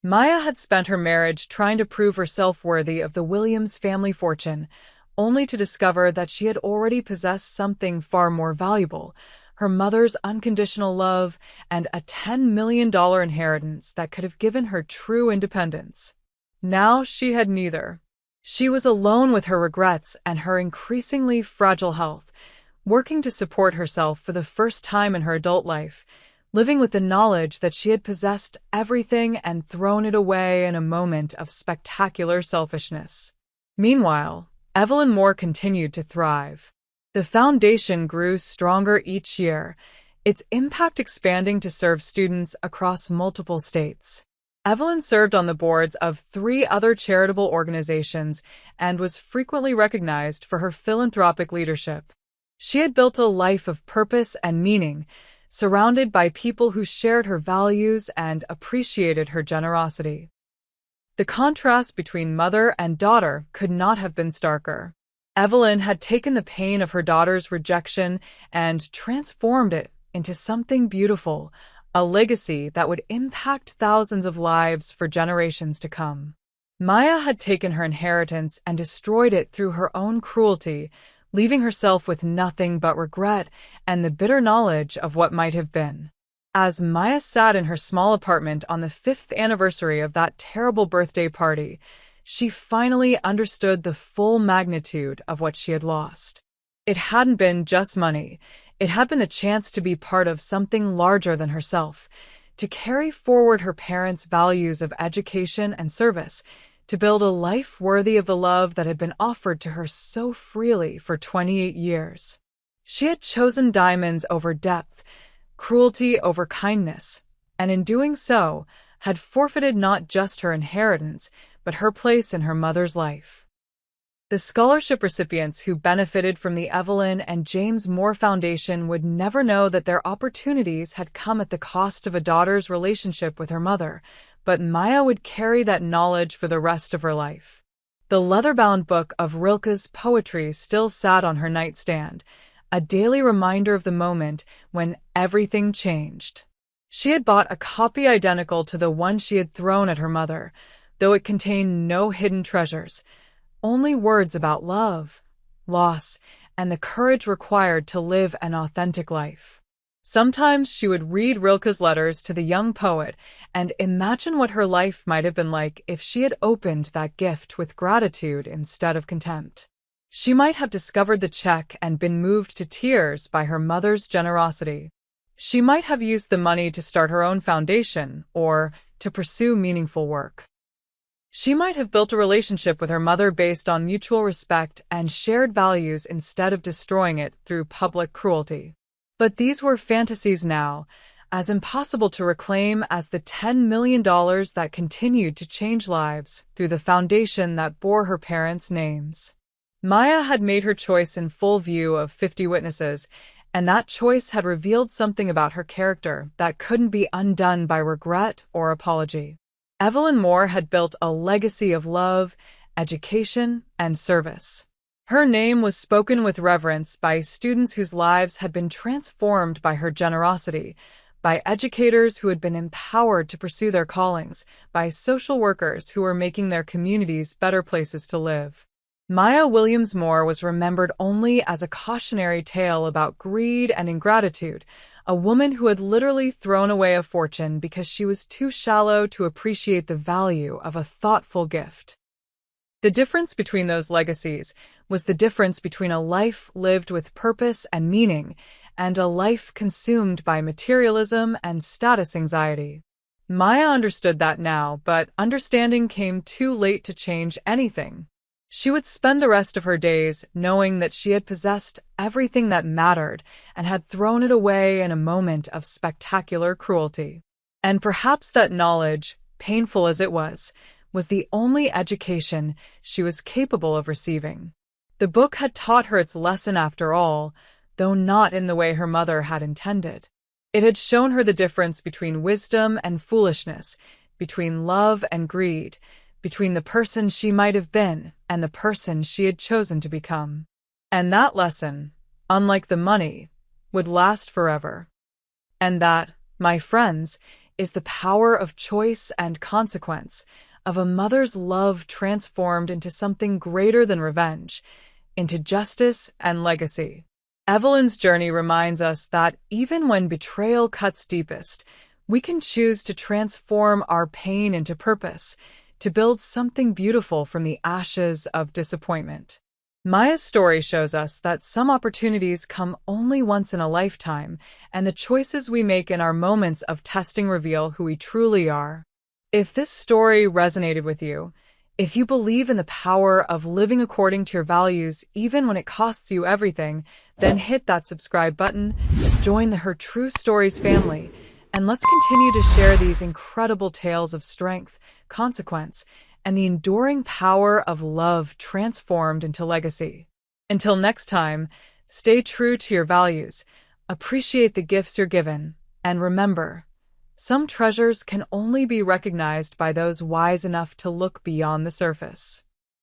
Maya had spent her marriage trying to prove herself worthy of the Williams family fortune, only to discover that she had already possessed something far more valuable, her mother's unconditional love and a $10 million inheritance that could have given her true independence. Now she had neither. She was alone with her regrets and her increasingly fragile health, working to support herself for the first time in her adult life, living with the knowledge that she had possessed everything and thrown it away in a moment of spectacular selfishness. Meanwhile, Evelyn Moore continued to thrive. The foundation grew stronger each year, its impact expanding to serve students across multiple states. Evelyn served on the boards of 3 other charitable organizations and was frequently recognized for her philanthropic leadership. She had built a life of purpose and meaning, surrounded by people who shared her values and appreciated her generosity. The contrast between mother and daughter could not have been starker. Evelyn had taken the pain of her daughter's rejection and transformed it into something beautiful, a legacy that would impact thousands of lives for generations to come. Maya had taken her inheritance and destroyed it through her own cruelty, leaving herself with nothing but regret and the bitter knowledge of what might have been. As Maya sat in her small apartment on the 5th anniversary of that terrible birthday party, she finally understood the full magnitude of what she had lost. It hadn't been just money. It had been the chance to be part of something larger than herself, to carry forward her parents' values of education and service, to build a life worthy of the love that had been offered to her so freely for 28 years. She had chosen diamonds over depth, cruelty over kindness, and in doing so, had forfeited not just her inheritance, but her place in her mother's life. The scholarship recipients who benefited from the Evelyn and James Moore Foundation would never know that their opportunities had come at the cost of a daughter's relationship with her mother, but Maya would carry that knowledge for the rest of her life. The leather-bound book of Rilke's poetry still sat on her nightstand, a daily reminder of the moment when everything changed. She had bought a copy identical to the one she had thrown at her mother, though it contained no hidden treasures, only words about love, loss, and the courage required to live an authentic life. Sometimes she would read Rilke's letters to the young poet and imagine what her life might have been like if she had opened that gift with gratitude instead of contempt. She might have discovered the check and been moved to tears by her mother's generosity. She might have used the money to start her own foundation or to pursue meaningful work. She might have built a relationship with her mother based on mutual respect and shared values instead of destroying it through public cruelty. But these were fantasies now, as impossible to reclaim as the $10 million that continued to change lives through the foundation that bore her parents' names. Maya had made her choice in full view of 50 witnesses, and that choice had revealed something about her character that couldn't be undone by regret or apology. Evelyn Moore had built a legacy of love, education, and service. Her name was spoken with reverence by students whose lives had been transformed by her generosity, by educators who had been empowered to pursue their callings, by social workers who were making their communities better places to live. Maya Williams Moore was remembered only as a cautionary tale about greed and ingratitude, a woman who had literally thrown away a fortune because she was too shallow to appreciate the value of a thoughtful gift. The difference between those legacies was the difference between a life lived with purpose and meaning and a life consumed by materialism and status anxiety. Maya understood that now, but understanding came too late to change anything. She would spend the rest of her days knowing that she had possessed everything that mattered and had thrown it away in a moment of spectacular cruelty. And perhaps that knowledge, painful as it was the only education she was capable of receiving. The book had taught her its lesson after all, though not in the way her mother had intended. It had shown her the difference between wisdom and foolishness, between love and greed, between the person she might have been and the person she had chosen to become. And that lesson, unlike the money, would last forever. And that, my friends, is the power of choice and consequence, of a mother's love transformed into something greater than revenge, into justice and legacy. Evelyn's journey reminds us that even when betrayal cuts deepest, we can choose to transform our pain into purpose, to build something beautiful from the ashes of disappointment. Maya's story shows us that some opportunities come only once in a lifetime, and the choices we make in our moments of testing reveal who we truly are. If this story resonated with you, if you believe in the power of living according to your values, even when it costs you everything, then hit that subscribe button, join the Her True Stories family, and let's continue to share these incredible tales of strength, consequence, and the enduring power of love transformed into legacy. Until next time, stay true to your values, appreciate the gifts you're given, and remember, some treasures can only be recognized by those wise enough to look beyond the surface.